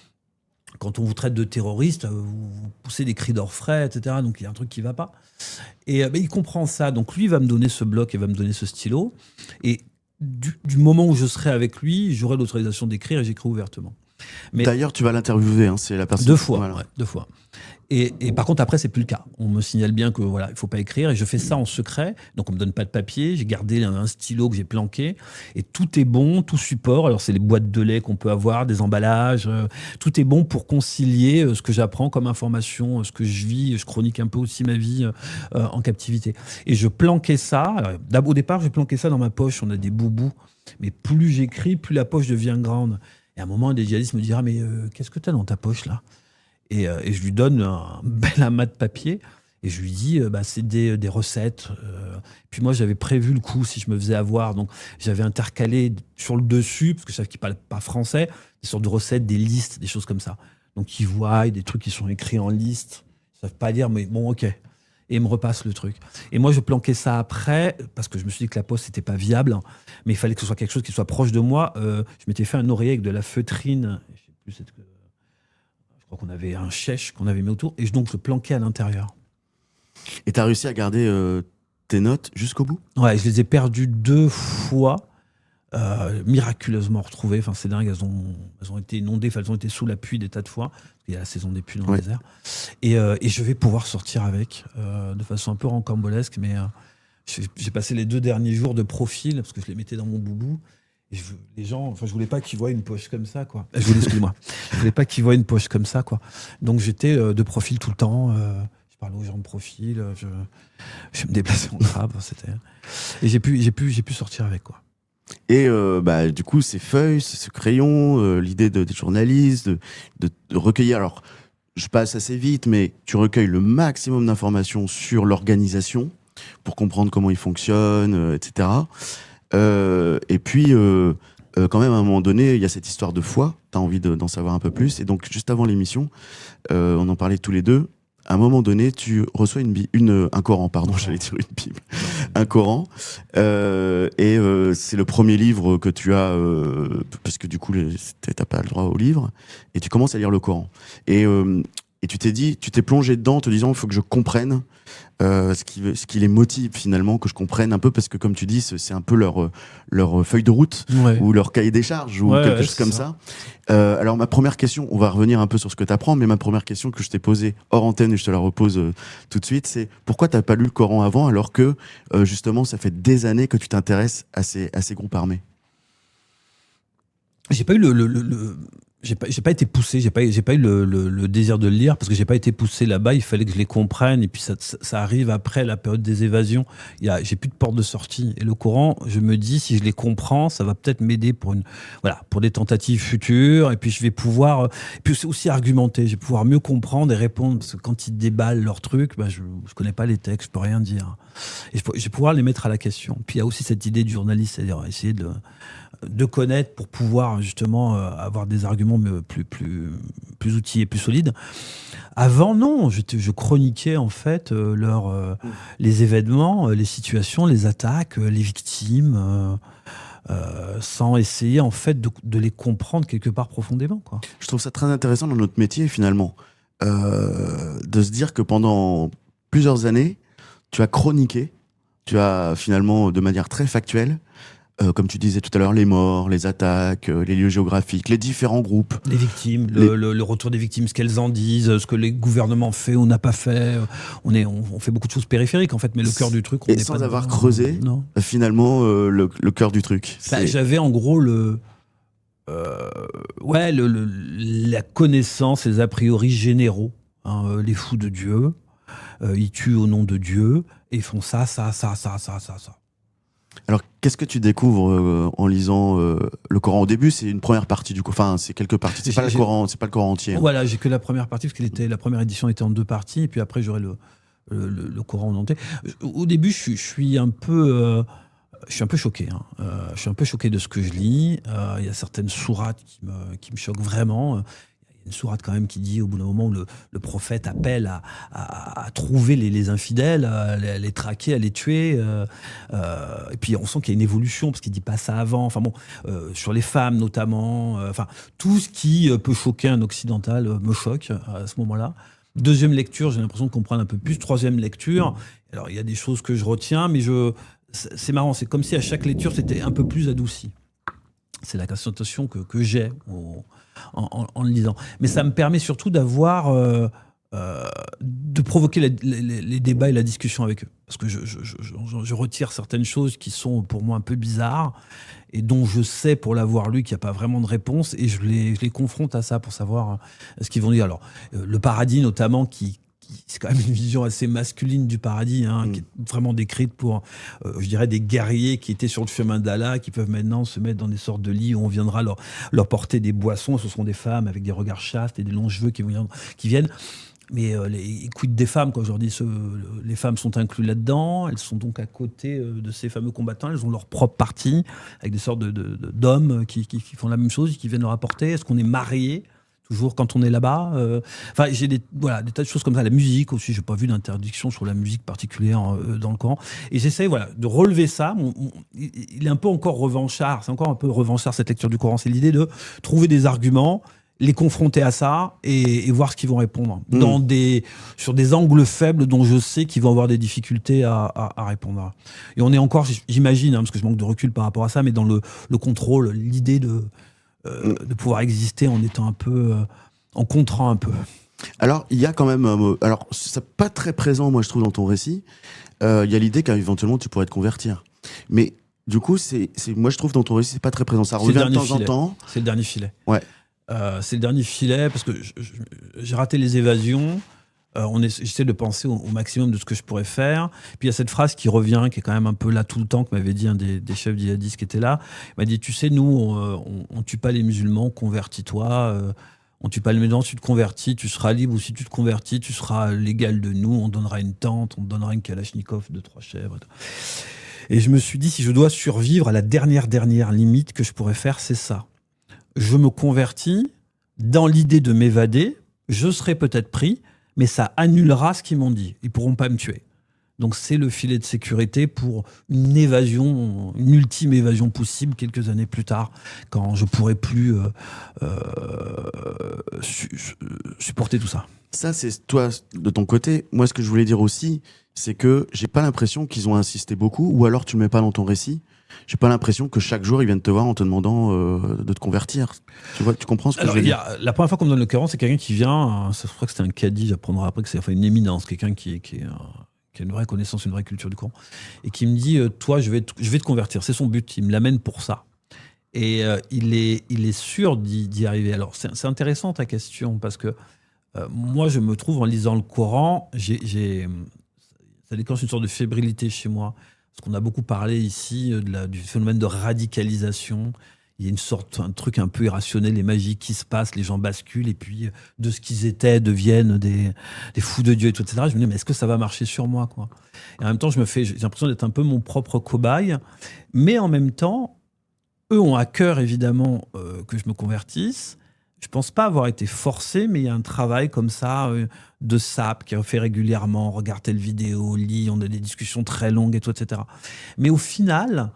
quand on vous traite de terroriste, vous poussez des cris d'orfraie, etc. Donc il y a un truc qui ne va pas. Et il comprend ça. Donc lui, il va me donner ce bloc et va me donner ce stylo. Et du moment où je serai avec lui, j'aurai l'autorisation d'écrire et j'écris ouvertement. Mais d'ailleurs, tu vas l'interviewer, hein, c'est la personne. 2 fois, voilà. ouais, 2 fois. Et par contre, après, c'est plus le cas. On me signale bien que voilà, il faut pas écrire, et je fais ça en secret. Donc, on me donne pas de papier. J'ai gardé un stylo que j'ai planqué, et tout est bon, tout support. Alors, c'est les boîtes de lait qu'on peut avoir, des emballages. Tout est bon pour concilier ce que j'apprends comme information, ce que je vis. Je chronique un peu aussi ma vie en captivité. Et je planquais ça. Au départ, je planquais ça dans ma poche. On a des boubous, mais plus j'écris, plus la poche devient grande. Et à un moment, un des djihadistes me dira, mais qu'est-ce que tu as dans ta poche là ? Et je lui donne un bel amas de papier et je lui dis, c'est des recettes. Puis moi, j'avais prévu le coup si je me faisais avoir. Donc, j'avais intercalé sur le dessus, parce que je savais qu'il ne parlait pas français, des sortes de recettes, des listes, des choses comme ça. Donc, ils voient des trucs qui sont écrits en liste. Ils ne savent pas lire, mais bon, ok. Et ils me repassent le truc. Et moi, je planquais ça après, parce que je me suis dit que la poste, c'était pas viable. Mais il fallait que ce soit quelque chose qui soit proche de moi. Je m'étais fait un oreiller avec de la feutrine. Je sais plus, je crois qu'on avait un chèche qu'on avait mis autour. Et donc, je le planquais à l'intérieur. Et tu as réussi à garder tes notes jusqu'au bout ? Ouais, je les ai perdues 2 fois. Miraculeusement retrouvées. Enfin, c'est dingue, elles ont été inondées, elles ont été sous la pluie des tas de fois. Il y a la saison des pluies dans le désert. Et je vais pouvoir sortir avec de façon un peu rocambolesque, mais j'ai passé les 2 derniers jours de profil, parce que je les mettais dans mon boubou. Et les gens, je voulais pas qu'ils voient une poche comme ça, quoi. Excuse-moi. Je voulais pas qu'ils voient une poche comme ça, quoi. Donc j'étais de profil tout le temps. Je parlais aux gens de profil. Je me déplaçais en crabe. Et j'ai pu sortir avec, quoi. Et du coup, ces feuilles, ce crayon, l'idée des journalistes, de recueillir. Alors, je passe assez vite, mais tu recueilles le maximum d'informations sur l'organisation pour comprendre comment ils fonctionnent, etc. Et puis, quand même, à un moment donné, il y a cette histoire de foi. Tu as envie d'en savoir un peu plus. Et donc, juste avant l'émission, on en parlait tous les deux. À un moment donné, tu reçois un Coran, pardon, j'allais dire une Bible, un Coran, et c'est le premier livre que tu as, parce que du coup, t'as pas le droit au livre, et tu commences à lire le Coran. Et tu t'es plongé dedans en te disant, il faut que je comprenne ce qui les motive finalement, que je comprenne un peu, parce que comme tu dis, c'est un peu leur feuille de route, ou leur cahier des charges, ou quelque chose comme ça. Alors ma première question, on va revenir un peu sur ce que tu apprends, mais ma première question que je t'ai posée hors antenne, et je te la repose tout de suite, c'est pourquoi t'as pas lu le Coran avant, alors que justement ça fait des années que tu t'intéresses à ces groupes armés? J'ai pas eu j'ai pas été poussé, j'ai pas eu le désir de le lire parce que j'ai pas été poussé là-bas. Il fallait que je les comprenne et puis ça arrive après la période des évasions. J'ai plus de porte de sortie et le Coran, je me dis si je les comprends, ça va peut-être m'aider pour des tentatives futures et puis je vais pouvoir puis c'est aussi argumenter, je vais pouvoir mieux comprendre et répondre parce que quand ils déballent leurs trucs, je connais pas les textes, je peux rien dire. Et je vais pouvoir les mettre à la question. Puis il y a aussi cette idée du journaliste, c'est-à-dire essayer de connaître pour pouvoir justement avoir des arguments plus outillés, plus solides. Avant, non, je chroniquais en fait les événements, les situations, les attaques, les victimes, sans essayer en fait de les comprendre quelque part profondément, quoi. Je trouve ça très intéressant dans notre métier finalement, de se dire que pendant plusieurs années, tu as chroniqué, tu as finalement de manière très factuelle, comme tu disais tout à l'heure, les morts, les attaques, les lieux géographiques, les différents groupes. Les victimes, le retour des victimes, ce qu'elles en disent, ce que les gouvernements ont fait ou n'a pas fait. On fait beaucoup de choses périphériques en fait, mais le cœur du truc, on n'est pas sans avoir creusé, finalement, le cœur du truc. J'avais en gros la connaissance, les a priori généraux. Les fous de Dieu, ils tuent au nom de Dieu et ils font ça. Alors, qu'est-ce que tu découvres en lisant le Coran? Au début, c'est une première partie du Coran. Enfin, c'est quelques parties. C'est pas le Coran entier. Voilà, j'ai que la première partie parce que la première édition était en 2 parties, et puis après j'aurai le Coran en entier. Au début, je suis un peu choqué. Je suis un peu choqué de ce que je lis. Il y a certaines sourates qui me choquent vraiment. Une sourate quand même qui dit au bout d'un moment où le prophète appelle à trouver les infidèles, à les traquer, à les tuer. Et puis on sent qu'il y a une évolution parce qu'il dit pas ça avant. Enfin bon, sur les femmes notamment. Tout ce qui peut choquer un occidental me choque à ce moment-là. Deuxième lecture, j'ai l'impression de comprendre un peu plus. Troisième lecture, alors il y a des choses que je retiens, mais c'est marrant. C'est comme si à chaque lecture c'était un peu plus adouci. C'est la sensation que j'ai en le lisant. Mais ça me permet surtout de provoquer les débats et la discussion avec eux. Parce que je retire certaines choses qui sont pour moi un peu bizarres et dont je sais, pour l'avoir lu, qu'il n'y a pas vraiment de réponse, et je les confronte à ça pour savoir ce qu'ils vont dire. Alors, le paradis notamment, c'est quand même une vision assez masculine du paradis, qui est vraiment décrite pour, je dirais, des guerriers qui étaient sur le chemin d'Allah, qui peuvent maintenant se mettre dans des sortes de lits où on viendra leur porter des boissons. Ce seront des femmes avec des regards chastes et des longs cheveux qui viennent. Mais quid des femmes, quoi. Aujourd'hui, les femmes sont incluses là-dedans. Elles sont donc à côté de ces fameux combattants. Elles ont leur propre parti, avec des sortes d'hommes qui font la même chose, qui viennent leur apporter. Est-ce qu'on est marié toujours quand on est là-bas? J'ai des tas de choses comme ça. La musique aussi, j'ai pas vu d'interdiction sur la musique particulière dans le Coran. Et j'essaie de relever ça. Il est un peu encore revanchard. C'est encore un peu revanchard cette lecture du Coran. C'est l'idée de trouver des arguments, les confronter à ça et voir ce qu'ils vont répondre sur des angles faibles dont je sais qu'ils vont avoir des difficultés à répondre. Et on est encore, j'imagine, parce que je manque de recul par rapport à ça, mais dans le contrôle, l'idée de pouvoir exister en étant un peu en contrant un peu. Alors il y a quand même alors c'est pas très présent, moi je trouve, dans ton récit. Il y a l'idée qu'éventuellement tu pourrais te convertir, mais du coup moi je trouve dans ton récit c'est pas très présent. Ça revient de temps en temps. C'est le dernier filet. Ouais. C'est le dernier filet parce que j'ai raté les évasions. J'essaie de penser au maximum de ce que je pourrais faire. Puis il y a cette phrase qui revient, qui est quand même un peu là tout le temps, que m'avait dit un des chefs djihadistes qui était là. Il m'a dit, tu sais, nous, on tue pas les musulmans, convertis-toi. On tue pas les musulmans, tu te convertis, tu seras libre, ou si tu te convertis, tu seras l'égal de nous, on donnera une tente, on te donnera une kalachnikov de 3 chèvres. Et je me suis dit, si je dois survivre à la dernière limite que je pourrais faire, c'est ça. Je me convertis dans l'idée de m'évader, je serai peut-être pris, mais ça annulera ce qu'ils m'ont dit. Ils pourront pas me tuer. Donc c'est le filet de sécurité pour une évasion, une ultime évasion possible quelques années plus tard, quand je pourrai plus supporter tout ça. Ça, c'est toi, de ton côté. Moi, ce que je voulais dire aussi, c'est que j'ai pas l'impression qu'ils ont insisté beaucoup, ou alors tu le mets pas dans ton récit. J'ai pas l'impression que chaque jour ils viennent te voir en te demandant de te convertir. Tu vois, tu comprends ce que je veux dire? La première fois qu'on me donne le Coran, c'est quelqu'un qui vient, je crois que c'était un cadi, j'apprendrai après que c'est une éminence, quelqu'un qui a une vraie connaissance, une vraie culture du Coran, et qui me dit, toi, je vais te convertir. C'est son but, il me l'amène pour ça. Et il est sûr d'y arriver. Alors, c'est intéressant ta question, parce que moi, je me trouve, en lisant le Coran, ça déclenche une sorte de fébrilité chez moi. Parce qu'on a beaucoup parlé ici du phénomène de radicalisation. Il y a un truc un peu irrationnel et magique qui se passe, les gens basculent, et puis de ce qu'ils étaient deviennent des fous de Dieu, et tout, etc. Je me dis, mais est-ce que ça va marcher sur moi, quoi? Et en même temps, j'ai l'impression d'être un peu mon propre cobaye, mais en même temps, eux ont à cœur, évidemment, que je me convertisse. Je pense pas avoir été forcé, mais il y a un travail comme ça de SAP qui est fait régulièrement. Regarde telle vidéo, lis, on a des discussions très longues et tout, etc. Mais au final,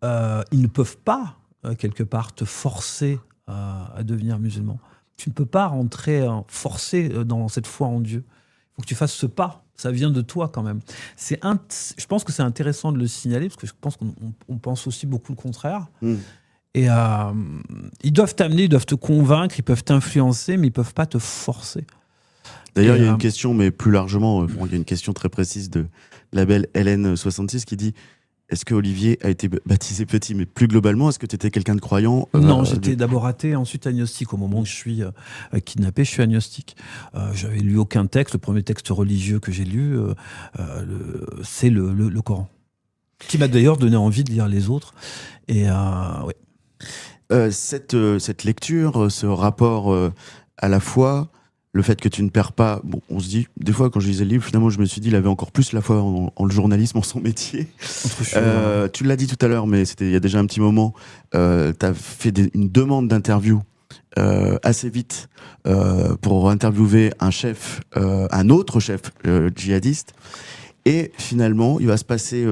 ils ne peuvent pas, quelque part, te forcer à devenir musulman. Tu ne peux pas rentrer forcé dans cette foi en Dieu. Il faut que tu fasses ce pas. Ça vient de toi quand même. Je pense que c'est intéressant de le signaler, parce que je pense qu'on pense aussi beaucoup le contraire. Et ils doivent t'amener, ils doivent te convaincre, ils peuvent t'influencer, mais ils ne peuvent pas te forcer. D'ailleurs, il y a une question, mais plus largement, il y a une question très précise de la belle Hélène66 qui dit: est-ce que Olivier a été baptisé petit, mais plus globalement, est-ce que tu étais quelqu'un de croyant? Non, j'étais d'abord athée, ensuite agnostique. Au moment où je suis kidnappé, je suis agnostique. J'avais lu aucun texte. Le premier texte religieux que j'ai lu, c'est le Coran, qui m'a d'ailleurs donné envie de lire les autres. Et ouais. Cette lecture, ce rapport à la foi, le fait que tu ne perds pas, bon, on se dit, des fois quand je lisais le livre, finalement je me suis dit, il avait encore plus la foi en le journalisme, en son métier. Tu l'as dit tout à l'heure, mais c'était il y a déjà un petit moment, tu as fait une demande d'interview assez vite pour interviewer un autre chef djihadiste, et finalement il va se passer,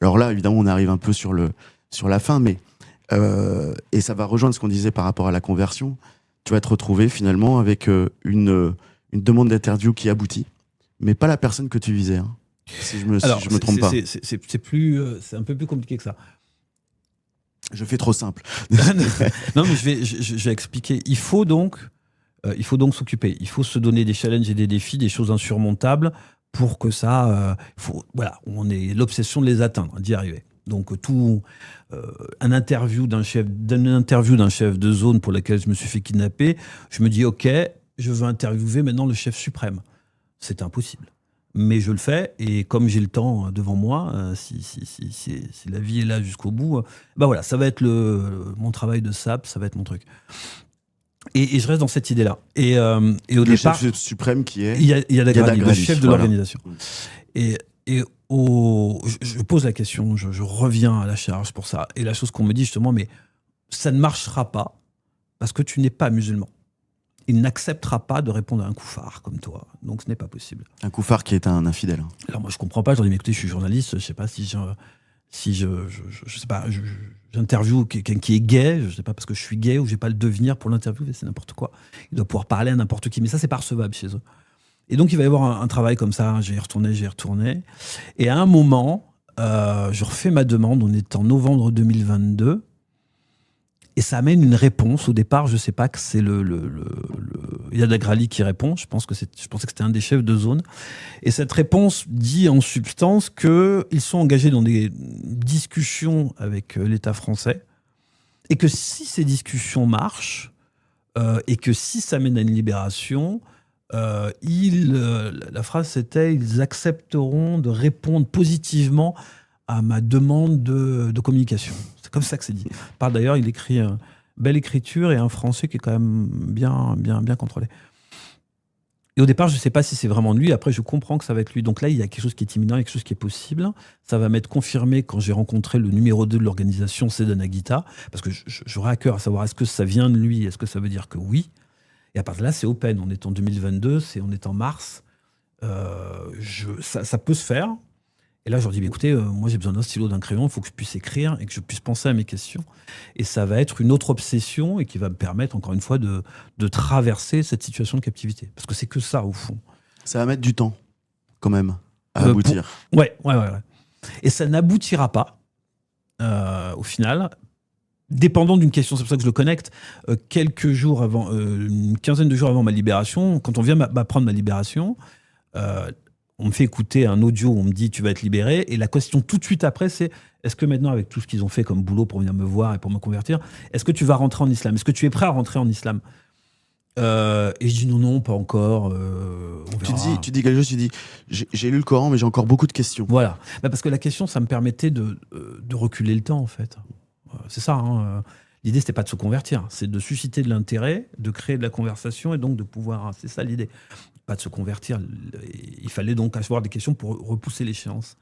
alors là évidemment on arrive un peu sur la fin, mais et ça va rejoindre ce qu'on disait par rapport à la conversion. Tu vas te retrouver finalement avec une demande d'interview qui aboutit, mais pas la personne que tu visais, hein, si je me trompe pas. C'est un peu plus compliqué que ça. Je fais trop simple. Non, mais je vais expliquer. Il faut donc s'occuper. Il faut se donner des challenges et des défis, des choses insurmontables pour que ça... voilà, on ait l'obsession de les atteindre, d'y arriver. Donc une interview d'un chef de zone pour laquelle je me suis fait kidnapper, je me dis ok, je veux interviewer maintenant le chef suprême. C'est impossible, mais je le fais, et comme j'ai le temps devant moi, si la vie est là jusqu'au bout, bah voilà, ça va être mon travail de SAP, ça va être mon truc. Et je reste dans cette idée-là. Et au départ, chef suprême qui est Yahya Dagrali, le chef de l'organisation. Et je pose la question, je reviens à la charge pour ça. Et la chose qu'on me dit justement, mais ça ne marchera pas parce que tu n'es pas musulman. Il n'acceptera pas de répondre à un koufar comme toi. Donc ce n'est pas possible. Un koufar qui est un infidèle. Alors moi je comprends pas, je leur dis mais écoutez, je suis journaliste, je sais pas si je sais pas, j'interviewe quelqu'un qui est gay, je sais pas parce que je suis gay ou j'ai pas le devenir pour l'interviewer, c'est n'importe quoi. Il doit pouvoir parler à n'importe qui, mais ça c'est pas recevable chez eux. Et donc, il va y avoir un travail comme ça, j'ai retourné. Et à un moment, je refais ma demande, on est en novembre 2022, et ça amène une réponse. Au départ, je ne sais pas que c'est Yahya Dagrali qui répond, je pensais que c'était un des chefs de zone. Et cette réponse dit en substance qu'ils sont engagés dans des discussions avec l'État français, et que si ces discussions marchent, et que si ça mène à une libération... La phrase c'était « Ils accepteront de répondre positivement à ma demande de communication ». C'est comme ça que c'est dit. D'ailleurs, il écrit belle écriture et un français qui est quand même bien contrôlé. Et au départ, je ne sais pas si c'est vraiment lui. Après, je comprends que ça va être lui. Donc là, il y a quelque chose qui est imminent, il y a quelque chose qui est possible. Ça va m'être confirmé quand j'ai rencontré le numéro 2 de l'organisation, Sedan Agita, parce que j'aurais à cœur à savoir est-ce que ça vient de lui, est-ce que ça veut dire que oui. Et à partir de là, c'est open. On est en 2022, on est en mars. Ça peut se faire. Et là, je leur dis, écoutez, moi j'ai besoin d'un stylo, d'un crayon, il faut que je puisse écrire et que je puisse penser à mes questions. Et ça va être une autre obsession et qui va me permettre, encore une fois, de traverser cette situation de captivité. Parce que c'est que ça, au fond. Ça va mettre du temps, quand même, à aboutir. Ouais. Et ça n'aboutira pas, au final, dépendant d'une question. C'est pour ça que je le connecte. Quelques jours avant, une quinzaine de jours avant ma libération, quand on vient m'apprendre ma libération, on me fait écouter un audio où on me dit tu vas être libéré, et la question tout de suite après c'est est-ce que maintenant avec tout ce qu'ils ont fait comme boulot pour venir me voir et pour me convertir, est-ce que tu vas rentrer en islam, est-ce que tu es prêt à rentrer en islam? Et je dis non, pas encore, on verra. Tu dis quelque chose, tu dis j'ai lu le Coran mais j'ai encore beaucoup de questions. Voilà, parce que la question ça me permettait de reculer le temps en fait. C'est ça, hein. L'idée c'était pas de se convertir, c'est de susciter de l'intérêt, de créer de la conversation et donc de pouvoir, c'est ça l'idée. Pas de se convertir. Il fallait donc avoir des questions pour repousser l'échéance.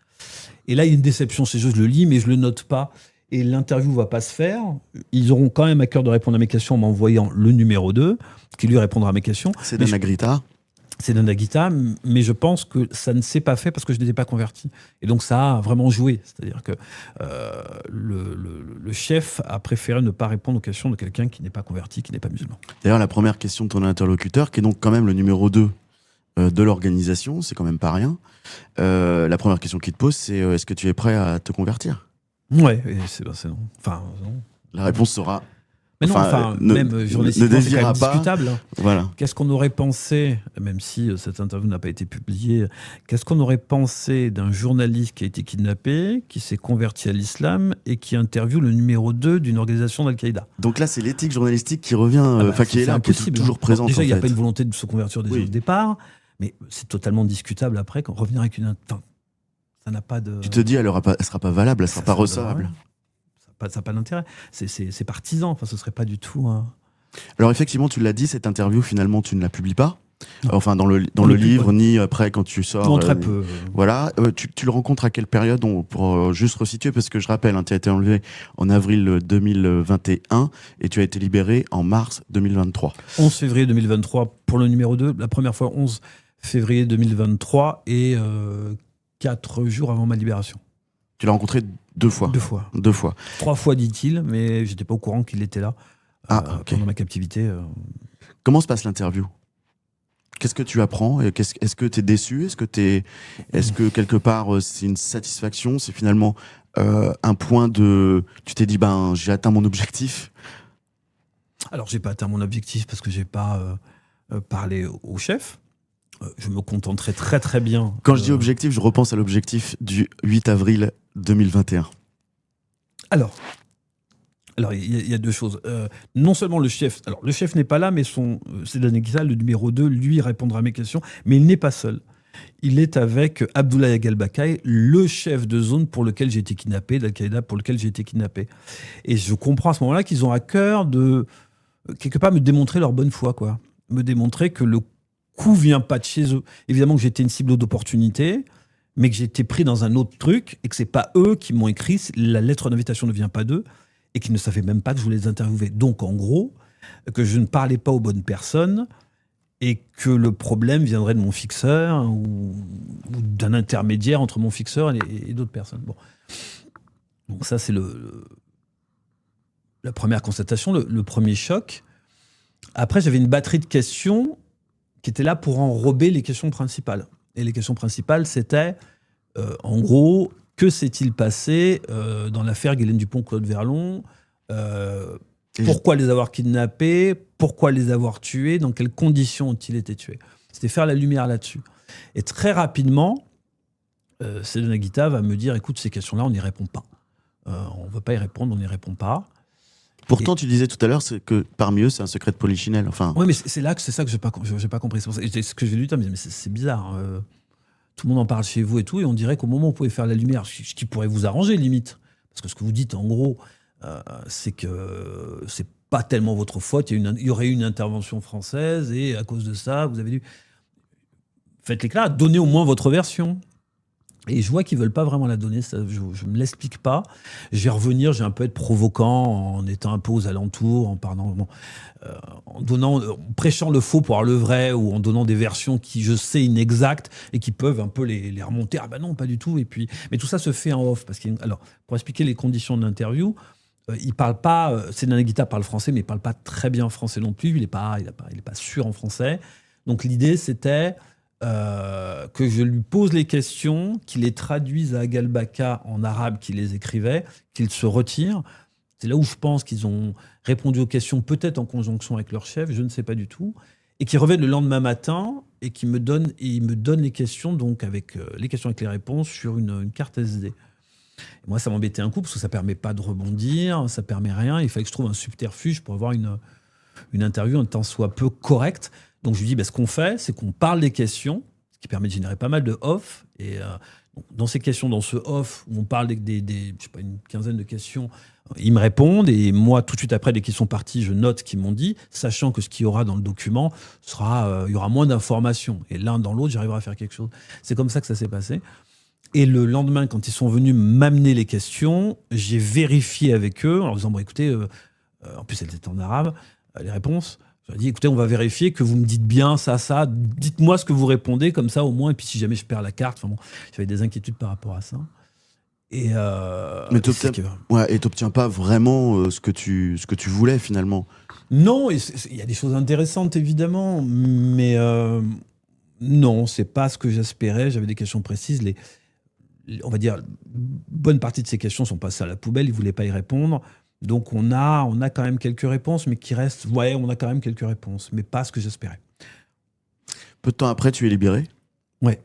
Et là, il y a une déception chez eux, je le lis, mais je le note pas. Et l'interview va pas se faire. Ils auront quand même à cœur de répondre à mes questions en m'envoyant le numéro 2, qui lui répondra à mes questions. C'est Sedan Agita. Sedan Agita, mais je pense que ça ne s'est pas fait parce que je n'étais pas converti. Et donc ça a vraiment joué. C'est-à-dire que le chef a préféré ne pas répondre aux questions de quelqu'un qui n'est pas converti, qui n'est pas musulman. D'ailleurs, la première question de ton interlocuteur, qui est donc quand même le numéro 2 de l'organisation, c'est quand même pas rien. La première question qu'il te pose, c'est est-ce que tu es prêt à te convertir? Ouais, et c'est non. Enfin, non. La réponse sera... Mais non, même journalistiquement, c'est quand même discutable. Voilà. Qu'est-ce qu'on aurait pensé, même si cette interview n'a pas été publiée, qu'est-ce qu'on aurait pensé d'un journaliste qui a été kidnappé, qui s'est converti à l'islam et qui interviewe le numéro 2 d'une organisation d'Al-Qaïda? Donc là, c'est l'éthique journalistique qui revient, qui est là, qui est toujours présente. Déjà, il n'y a fait. pas une volonté de se convertir déjà au départ, mais c'est totalement discutable après, quand revenir avec une... Enfin, ça n'a pas de... Tu te dis, elle sera pas valable, elle sera pas recevable. Ça n'a pas d'intérêt. C'est partisan, enfin, ce serait pas du tout... Alors effectivement, tu l'as dit, cette interview, finalement, tu ne la publies pas. Enfin, dans le livre, ni après quand tu sors. Non, très peu. Voilà. Tu le rencontres à quelle période, pour juste resituer, parce que je rappelle, tu as été enlevé en avril 2021 et tu as été libéré en mars 2023. 11 février 2023 pour le numéro 2. La première fois, 11 février 2023 et 4 jours avant ma libération. Tu l'as rencontré 2 fois? 2 fois. 3 fois, dit-il, mais j'étais pas au courant qu'il était là pendant ma captivité. Comment se passe l'interview? Qu'est-ce que tu apprends? Est-ce que tu es déçu? Est-ce que quelque part c'est une satisfaction? C'est finalement un point de... Tu t'es dit, j'ai atteint mon objectif? Alors, j'ai pas atteint mon objectif parce que j'ai pas parlé au chef. Je me contenterai très très bien. Quand je dis objectif, je repense à l'objectif du 8 avril 2021. Alors, il y a 2 choses. Non seulement le chef n'est pas là, mais Sedan Agita, le numéro 2, lui répondra à mes questions, mais il n'est pas seul. Il est avec Abdoulaye Agalbakaï, le chef de zone pour lequel j'ai été kidnappé, d'Al-Qaïda pour lequel j'ai été kidnappé. Et je comprends à ce moment-là qu'ils ont à cœur de, quelque part, me démontrer leur bonne foi, quoi. Me démontrer que le coup vient pas de chez eux. Évidemment que j'étais une cible d'opportunité, mais que j'ai été pris dans un autre truc et que c'est pas eux qui m'ont écrit, la lettre d'invitation ne vient pas d'eux et qu'ils ne savaient même pas que je voulais les interviewer. Donc en gros, que je ne parlais pas aux bonnes personnes et que le problème viendrait de mon fixeur ou d'un intermédiaire entre mon fixeur et d'autres personnes. Bon. Donc ça c'est la première constatation, le premier choc. Après j'avais une batterie de questions qui était là pour enrober les questions principales. Et les questions principales, c'était, en gros, que s'est-il passé dans l'affaire Ghislaine Dupont-Claude Verlon? Pourquoi les avoir kidnappés? Pourquoi les avoir tués? Dans quelles conditions ont-ils été tués? C'était faire la lumière là-dessus. Et très rapidement, Sedan Agita va me dire, écoute, ces questions-là, on n'y répond pas. On ne veut pas y répondre, on n'y répond pas. Pourtant, tu disais tout à l'heure que parmi eux, c'est un secret de Polichinelle. Enfin, Oui, mais c'est ça que j'ai pas compris. C'est pour ça- et ce que j'ai lu, mais c'est bizarre. Tout le monde en parle chez vous et tout, et on dirait qu'au moment où vous pouvez faire la lumière, ce qui pourrait vous arranger limite, parce que ce que vous dites en gros, c'est que c'est pas tellement votre faute. Il y aurait eu une intervention française et à cause de ça, vous avez dû faites l'éclat, donnez au moins votre version. Et je vois qu'ils veulent pas vraiment la donner, ça, je me l'explique pas. Je vais revenir, j'ai un peu être provoquant en étant un peu aux alentours, en parlant, bon, en prêchant le faux pour avoir le vrai, ou en donnant des versions qui, je sais, inexactes et qui peuvent un peu les remonter. Ah bah non, pas du tout. Et puis, mais tout ça se fait en off, alors, pour expliquer les conditions de l'interview, il parle pas. Cédric Guita parle français, mais il parle pas très bien français non plus. Il est pas sûr en français. Donc l'idée, c'était que je lui pose les questions, qu'il les traduise à Agalbaka en arabe, qu'il les écrivait, qu'il se retire. C'est là où je pense qu'ils ont répondu aux questions, peut-être en conjonction avec leur chef, je ne sais pas du tout, et qu'ils reviennent le lendemain matin et qu'ils me donnent les questions, donc avec les questions avec les réponses sur une carte SD. Et moi, ça m'embêtait un coup parce que ça permet pas de rebondir, ça permet rien. Il fallait que je trouve un subterfuge pour avoir une interview un temps soit peu correcte. Donc je lui dis, ce qu'on fait, c'est qu'on parle des questions, ce qui permet de générer pas mal de off. Et dans ces questions, dans ce off, où on parle des je sais pas, une quinzaine de questions, ils me répondent. Et moi, tout de suite après, dès qu'ils sont partis, je note ce qu'ils m'ont dit, sachant que ce qu'il y aura dans le document il y aura moins d'informations. Et l'un dans l'autre, j'arriverai à faire quelque chose. C'est comme ça que ça s'est passé. Et le lendemain, quand ils sont venus m'amener les questions, j'ai vérifié avec eux en leur disant, écoutez, en plus elles étaient en arabe, les réponses. J'ai dit, écoutez, on va vérifier que vous me dites bien ça. Dites-moi ce que vous répondez, comme ça au moins. Et puis si jamais je perds la carte, j'avais des inquiétudes par rapport à ça. Et mais t'obtiens pas vraiment ce que tu voulais finalement. Non, il y a des choses intéressantes évidemment, mais non, c'est pas ce que j'espérais. J'avais des questions précises. On va dire, bonne partie de ces questions sont passées à la poubelle. Ils voulaient pas y répondre. Donc on a quand même quelques réponses, mais qui restent... Ouais, on a quand même quelques réponses, mais pas ce que j'espérais. Peu de temps après, tu es libéré. Ouais.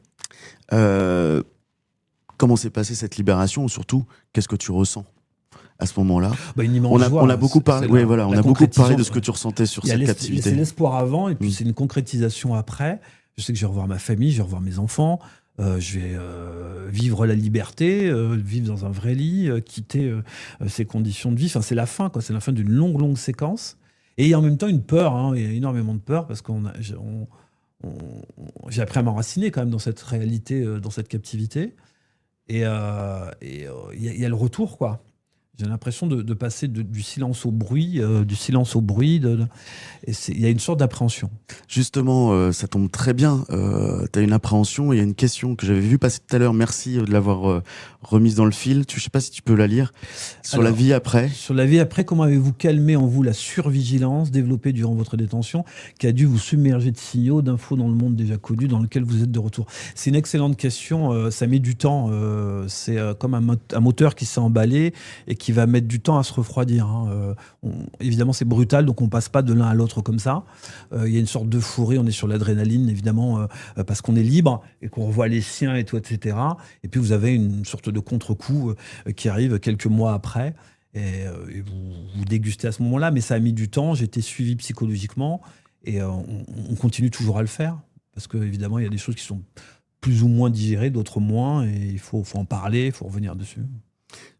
Comment s'est passée cette libération? Ou surtout, qu'est-ce que tu ressens à ce moment-là? Une immense joie. On a beaucoup parlé. Oui, voilà, on a beaucoup parlé de ce que tu ressentais sur cette captivité. C'est l'espoir avant, et puis c'est une concrétisation après. Je sais que je vais revoir ma famille, je vais revoir mes enfants. Je vais vivre la liberté, vivre dans un vrai lit, quitter ces conditions de vie. Enfin, c'est la fin, quoi. C'est la fin d'une longue séquence. Et il y a en même temps une peur. Il y a énormément de peur parce que j'ai appris à m'enraciner quand même dans cette réalité, dans cette captivité. Et il y a le retour, quoi. J'ai l'impression de passer du silence au bruit, et il y a une sorte d'appréhension. Justement, ça tombe très bien. Tu as une appréhension. Il y a une question que j'avais vue passer tout à l'heure. Merci de l'avoir remise dans le fil. Je ne sais pas si tu peux la lire. Sur la vie après. Sur la vie après, comment avez-vous calmé en vous la survigilance développée durant votre détention qui a dû vous submerger de signaux, d'infos dans le monde déjà connu dans lequel vous êtes de retour? C'est une excellente question. Ça met du temps. C'est comme un moteur qui s'est emballé et qui va mettre du temps à se refroidir. Évidemment, c'est brutal, donc on passe pas de l'un à l'autre comme ça. Il y a une sorte d'euphorie, on est sur l'adrénaline, évidemment, parce qu'on est libre et qu'on revoit les siens et tout, etc. Et puis vous avez une sorte de contre-coup qui arrive quelques mois après, et vous dégustez à ce moment-là, mais ça a mis du temps, j'ai été suivi psychologiquement, et on continue toujours à le faire, parce qu'évidemment, il y a des choses qui sont plus ou moins digérées, d'autres moins, et il faut en parler, il faut revenir dessus.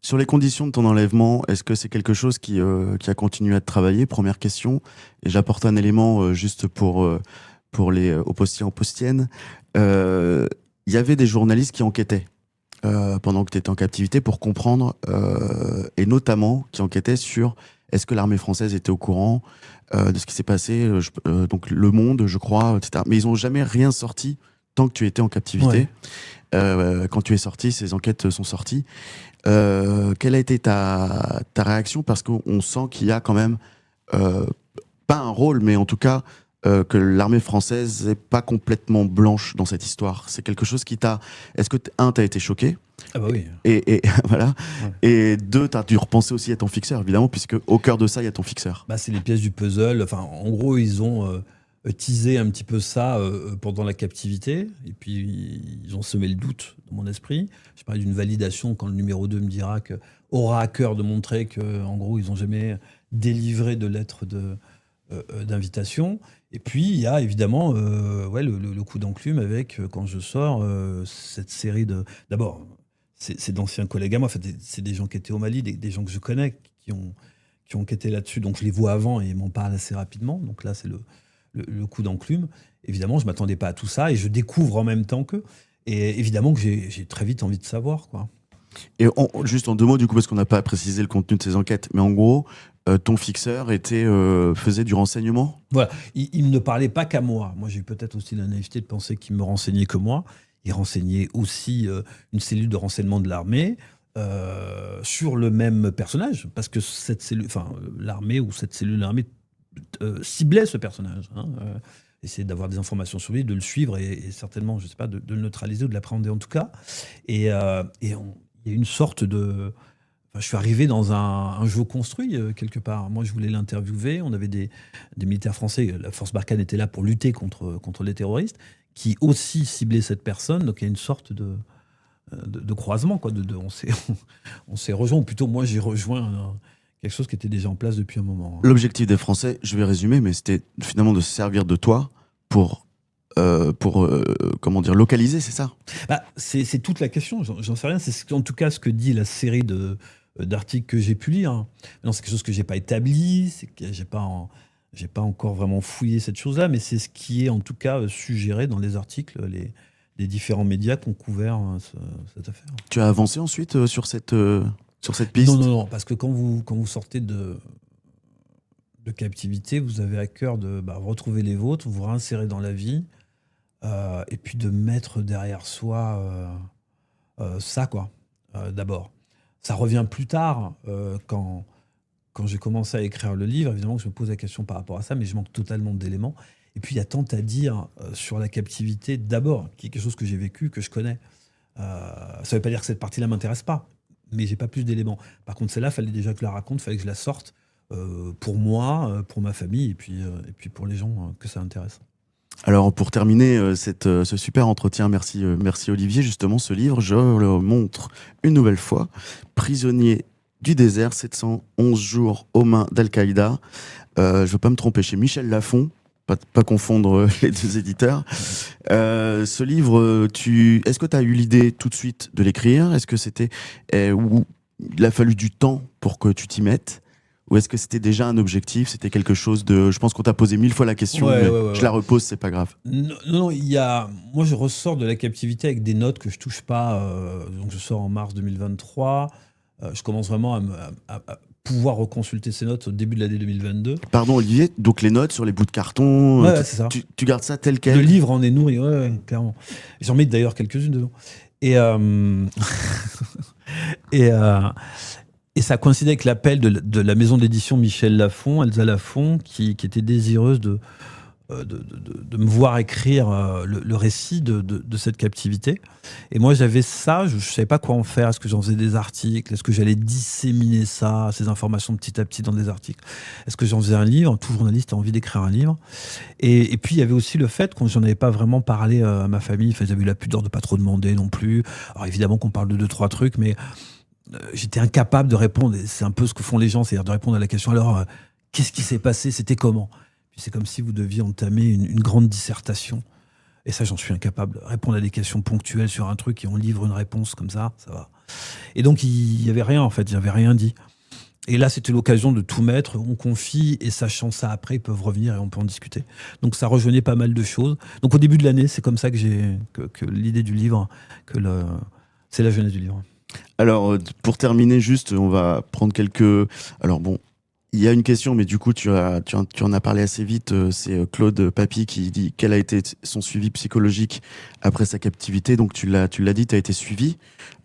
Sur les conditions de ton enlèvement, est-ce que c'est quelque chose qui a continué à te travailler? Première question. Et j'apporte un élément juste pour les opostiens, opostiennes. Il y avait des journalistes qui enquêtaient pendant que tu étais en captivité pour comprendre, et notamment qui enquêtaient sur est-ce que l'armée française était au courant de ce qui s'est passé, donc Le Monde, je crois, etc. Mais ils n'ont jamais rien sorti tant que tu étais en captivité. Ouais. Quand tu es sorti, ces enquêtes sont sorties. Quelle a été ta réaction? Parce qu'on sent qu'il y a quand même, pas un rôle, mais en tout cas, que l'armée française n'est pas complètement blanche dans cette histoire. C'est quelque chose qui t'a... Est-ce que, t'as été choqué? Ah bah oui. Et voilà. Ouais. Et deux, t'as dû repenser aussi à ton fixeur, évidemment, puisque au cœur de ça, il y a ton fixeur. C'est les pièces du puzzle. Enfin, en gros, ils ont teasé un petit peu ça pendant la captivité. Et puis, ils ont semé le doute dans mon esprit. J'ai parlé d'une validation quand le numéro 2 me dira aura à cœur de montrer que, en gros, ils n'ont jamais délivrer de lettres d'invitation. Et puis, il y a évidemment le coup d'enclume avec, quand je sors, cette série de... D'abord, c'est d'anciens collègues à moi, c'est des gens qui étaient au Mali, des gens que je connais, qui ont enquêté là-dessus. Donc, je les vois avant et ils m'en parlent assez rapidement. Donc là, c'est le coup d'enclume. Évidemment, je ne m'attendais pas à tout ça et je découvre en même temps qu'eux. Et évidemment que j'ai très vite envie de savoir, quoi. Et juste en 2 mots, du coup, parce qu'on n'a pas précisé le contenu de ces enquêtes, mais en gros, ton fixeur faisait du renseignement ? Voilà, il ne parlait pas qu'à moi. Moi, j'ai eu peut-être aussi la naïveté de penser qu'il me renseignait que moi. Il renseignait aussi une cellule de renseignement de l'armée sur le même personnage, parce que cette cellule, l'armée ou cette cellule de l'armée ciblait ce personnage. Essayer d'avoir des informations sur lui, de le suivre et certainement, je sais pas, de le neutraliser ou de l'appréhender en tout cas. Et il y a une sorte de... je suis arrivé dans un jeu construit quelque part. Moi, je voulais l'interviewer. On avait des militaires français. La force Barkhane était là pour lutter contre les terroristes, qui aussi ciblaient cette personne. Donc, il y a une sorte de croisement, quoi. On s'est rejoint, ou plutôt moi, j'ai rejoint quelque chose qui était déjà en place depuis un moment. L'objectif des Français, je vais résumer, mais c'était finalement de se servir de toi pour localiser, c'est ça ? C'est toute la question. J'en sais rien. C'est en tout cas ce que dit la série d'articles que j'ai pu lire. Non, c'est quelque chose que j'ai pas établi, c'est que j'ai pas encore vraiment fouillé cette chose-là, mais c'est ce qui est en tout cas suggéré dans les articles, les différents médias qui ont couvert cette affaire. Tu as avancé ensuite sur cette piste ? Non, parce que quand vous sortez de captivité, vous avez à cœur de retrouver les vôtres, vous réinsérer dans la vie, et puis de mettre derrière soi ça, quoi, d'abord. Ça revient plus tard, quand j'ai commencé à écrire le livre. Évidemment que je me pose la question par rapport à ça, mais je manque totalement d'éléments. Et puis il y a tant à dire sur la captivité, d'abord, qui est quelque chose que j'ai vécu, que je connais. Ça ne veut pas dire que cette partie-là ne m'intéresse pas, mais j'ai pas plus d'éléments. Par contre, celle-là, il fallait déjà que je la raconte, il fallait que je la sorte pour moi, pour ma famille, et puis pour les gens que ça intéresse. Alors, pour terminer ce super entretien, merci Olivier. Justement, ce livre, je le montre une nouvelle fois. Prisonnier du désert, 711 jours aux mains d'Al-Qaïda. Je ne veux pas me tromper, chez Michel Lafon, pas confondre les 2 éditeurs. Ce livre, est-ce que tu as eu l'idée tout de suite de l'écrire ? Est-ce que c'était où il a fallu du temps pour que tu t'y mettes ? Ou est-ce que c'était déjà un objectif ? C'était quelque chose de... Je pense qu'on t'a posé 1000 fois la question, mais je la repose, c'est pas grave. Non, moi, je ressors de la captivité avec des notes que je touche pas. Donc, je sors en mars 2023. Je commence vraiment à pouvoir reconsulter ces notes au début de l'année 2022. Pardon, Olivier, donc les notes sur les bouts de carton, Ouais, c'est ça. Tu gardes ça tel quel ? Le livre en est nourri, clairement. J'en mets d'ailleurs quelques-unes dedans. Et ça coïncidait avec l'appel de la maison d'édition Michel Lafon, Elsa Lafon, qui était désireuse de me voir écrire le récit de cette captivité. Et moi, j'avais ça, je ne savais pas quoi en faire. Est-ce que j'en faisais des articles ? Est-ce que j'allais disséminer ces informations petit à petit dans des articles ? Est-ce que j'en faisais un livre ? Tout journaliste a envie d'écrire un livre. Et puis, il y avait aussi le fait que j'en avais pas vraiment parlé à ma famille. Enfin, j'avais eu la pudeur de pas trop demander non plus. Alors, évidemment qu'on parle de 2-3 trucs, mais j'étais incapable de répondre. Et c'est un peu ce que font les gens, c'est-à-dire de répondre à la question, alors, qu'est-ce qui s'est passé ? C'était comment ? Puis c'est comme si vous deviez entamer une grande dissertation. Et ça, j'en suis incapable. Répondre à des questions ponctuelles sur un truc et on livre une réponse comme ça va. Et donc, il n'y avait rien, en fait. J'avais rien dit. Et là, c'était l'occasion de tout mettre. On confie, et sachant ça après, ils peuvent revenir et on peut en discuter. Donc, ça rejoignait pas mal de choses. Donc, au début de l'année, c'est comme ça que l'idée du livre, c'est la jeunesse du livre. Alors, pour terminer, juste, on va prendre quelques... Alors bon, il y a une question, mais du coup, tu en as parlé assez vite. C'est Claude Papy qui dit quel a été son suivi psychologique après sa captivité. Donc, tu l'as dit, tu as été suivi.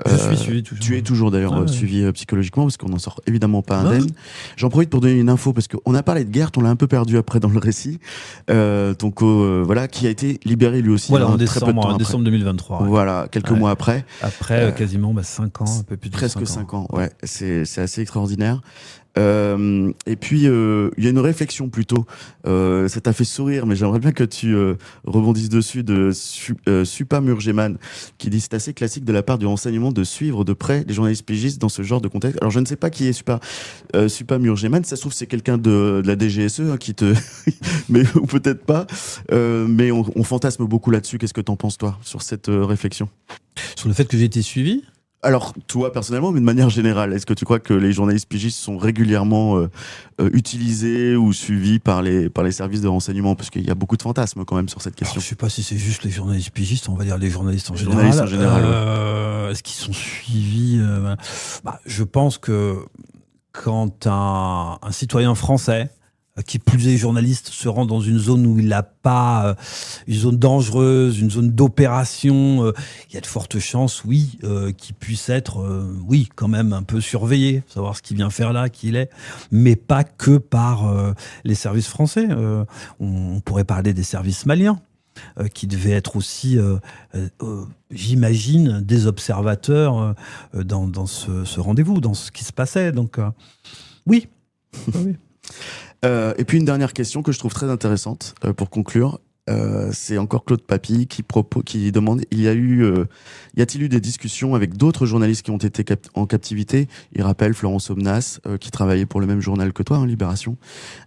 Je suis suivi toujours. Tu es toujours d'ailleurs suivi psychologiquement, parce qu'on n'en sort évidemment pas indemne. J'en profite pour donner une info, parce qu'on a parlé de Gert, on l'a un peu perdu après dans le récit. Voilà, qui a été libéré lui aussi. Voilà, en décembre 2023. Ouais. Voilà, quelques mois après. Après quasiment 5 ans, un peu plus de presque 5 ans. Ouais, c'est assez extraordinaire. Et puis, il y a une réflexion plutôt. Ça t'a fait sourire, mais j'aimerais bien que tu rebondisses dessus de Supa Murgeman, qui dit c'est assez classique de la part du renseignement de suivre de près les journalistes pigistes dans ce genre de contexte. Alors, je ne sais pas qui est Supa Murgeman. Ça se trouve, c'est quelqu'un de la DGSE hein, qui te... mais ou peut-être pas. Mais on fantasme beaucoup là-dessus. Qu'est-ce que t'en penses, toi, sur cette réflexion? Sur le fait que j'ai été suivi. Alors, toi, personnellement, mais de manière générale, est-ce que tu crois que les journalistes pigistes sont régulièrement utilisés ou suivis par les services de renseignement? Parce qu'il y a beaucoup de fantasmes quand même sur cette Alors, question. je sais pas si c'est juste les journalistes pigistes, on va dire les journalistes en Les général. journalistes en général, Est-ce qu'ils sont suivis je pense que quand un citoyen français, qui plus est journaliste, se rend dans une zone où il n'a pas une zone dangereuse, une zone d'opération, il y a de fortes chances, oui, qu'il puisse être, oui, quand même un peu surveillé, savoir ce qu'il vient faire là, qui il est, mais pas que par les services français. On pourrait parler des services maliens, qui devaient être aussi, j'imagine, des observateurs dans ce rendez-vous, dans ce qui se passait. Donc, oui. Oui. Et puis une dernière question que je trouve très intéressante pour conclure. C'est encore Claude Papy qui demande y a-t-il eu des discussions avec d'autres journalistes qui ont été en captivité? Il rappelle Florence Aubenas qui travaillait pour le même journal que toi, Libération,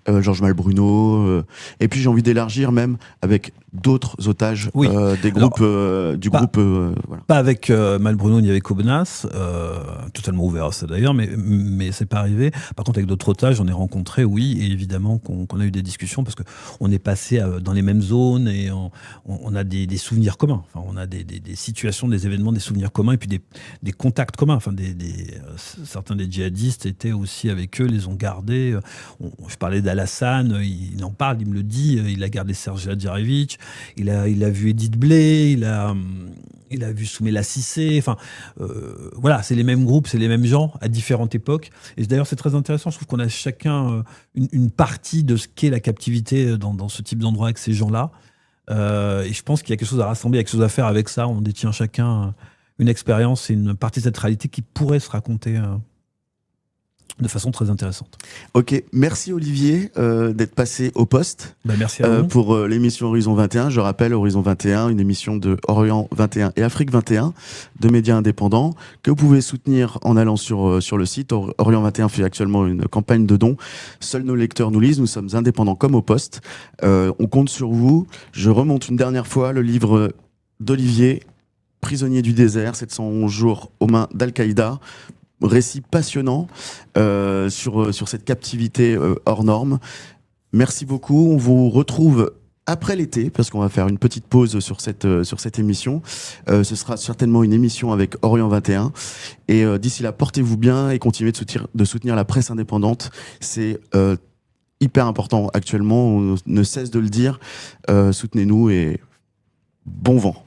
Georges Malbruno, et puis j'ai envie d'élargir même avec d'autres otages Oui. des groupes voilà. Pas avec Malbruno ni avec Aubenas, totalement ouvert à ça d'ailleurs, mais c'est pas arrivé. Par contre, avec d'autres otages, on est rencontrés, oui, et évidemment qu'on a eu des discussions parce que on est passé dans les mêmes zones et on a des souvenirs communs. Enfin, on a des situations, des événements, des souvenirs communs et puis des contacts communs. Enfin, certains des djihadistes étaient aussi avec eux, les ont gardés. Je parlais d'Alassane, il en parle, il me le dit. Il a gardé Serge Hadjirevic, il a vu Edith Blay, il a vu Soumela Cissé. Enfin, voilà, c'est les mêmes groupes, c'est les mêmes gens à différentes époques. Et d'ailleurs, c'est très intéressant. Je trouve qu'on a chacun une partie de ce qu'est la captivité dans ce type d'endroit avec ces gens-là. Et je pense qu'il y a quelque chose à rassembler, quelque chose à faire avec ça. On détient chacun une expérience et une partie de cette réalité qui pourrait se raconter de façon très intéressante. Ok, merci Olivier d'être passé au poste. Merci à vous. Pour l'émission Horizon 21. Je rappelle, Horizon 21, une émission de Orient 21 et Afrique 21, de médias indépendants, que vous pouvez soutenir en allant sur le site. Orient 21 fait actuellement une campagne de dons. Seuls nos lecteurs nous lisent, nous sommes indépendants comme au poste. On compte sur vous. Je remonte une dernière fois le livre d'Olivier, Prisonnier du désert, 711 jours aux mains d'Al-Qaïda. Récit passionnant sur cette captivité hors norme. Merci beaucoup. On vous retrouve après l'été, parce qu'on va faire une petite pause sur cette émission. Ce sera certainement une émission avec Orient 21. Et d'ici là, portez-vous bien et continuez de soutenir la presse indépendante. C'est hyper important actuellement. On ne cesse de le dire. Soutenez-nous et bon vent.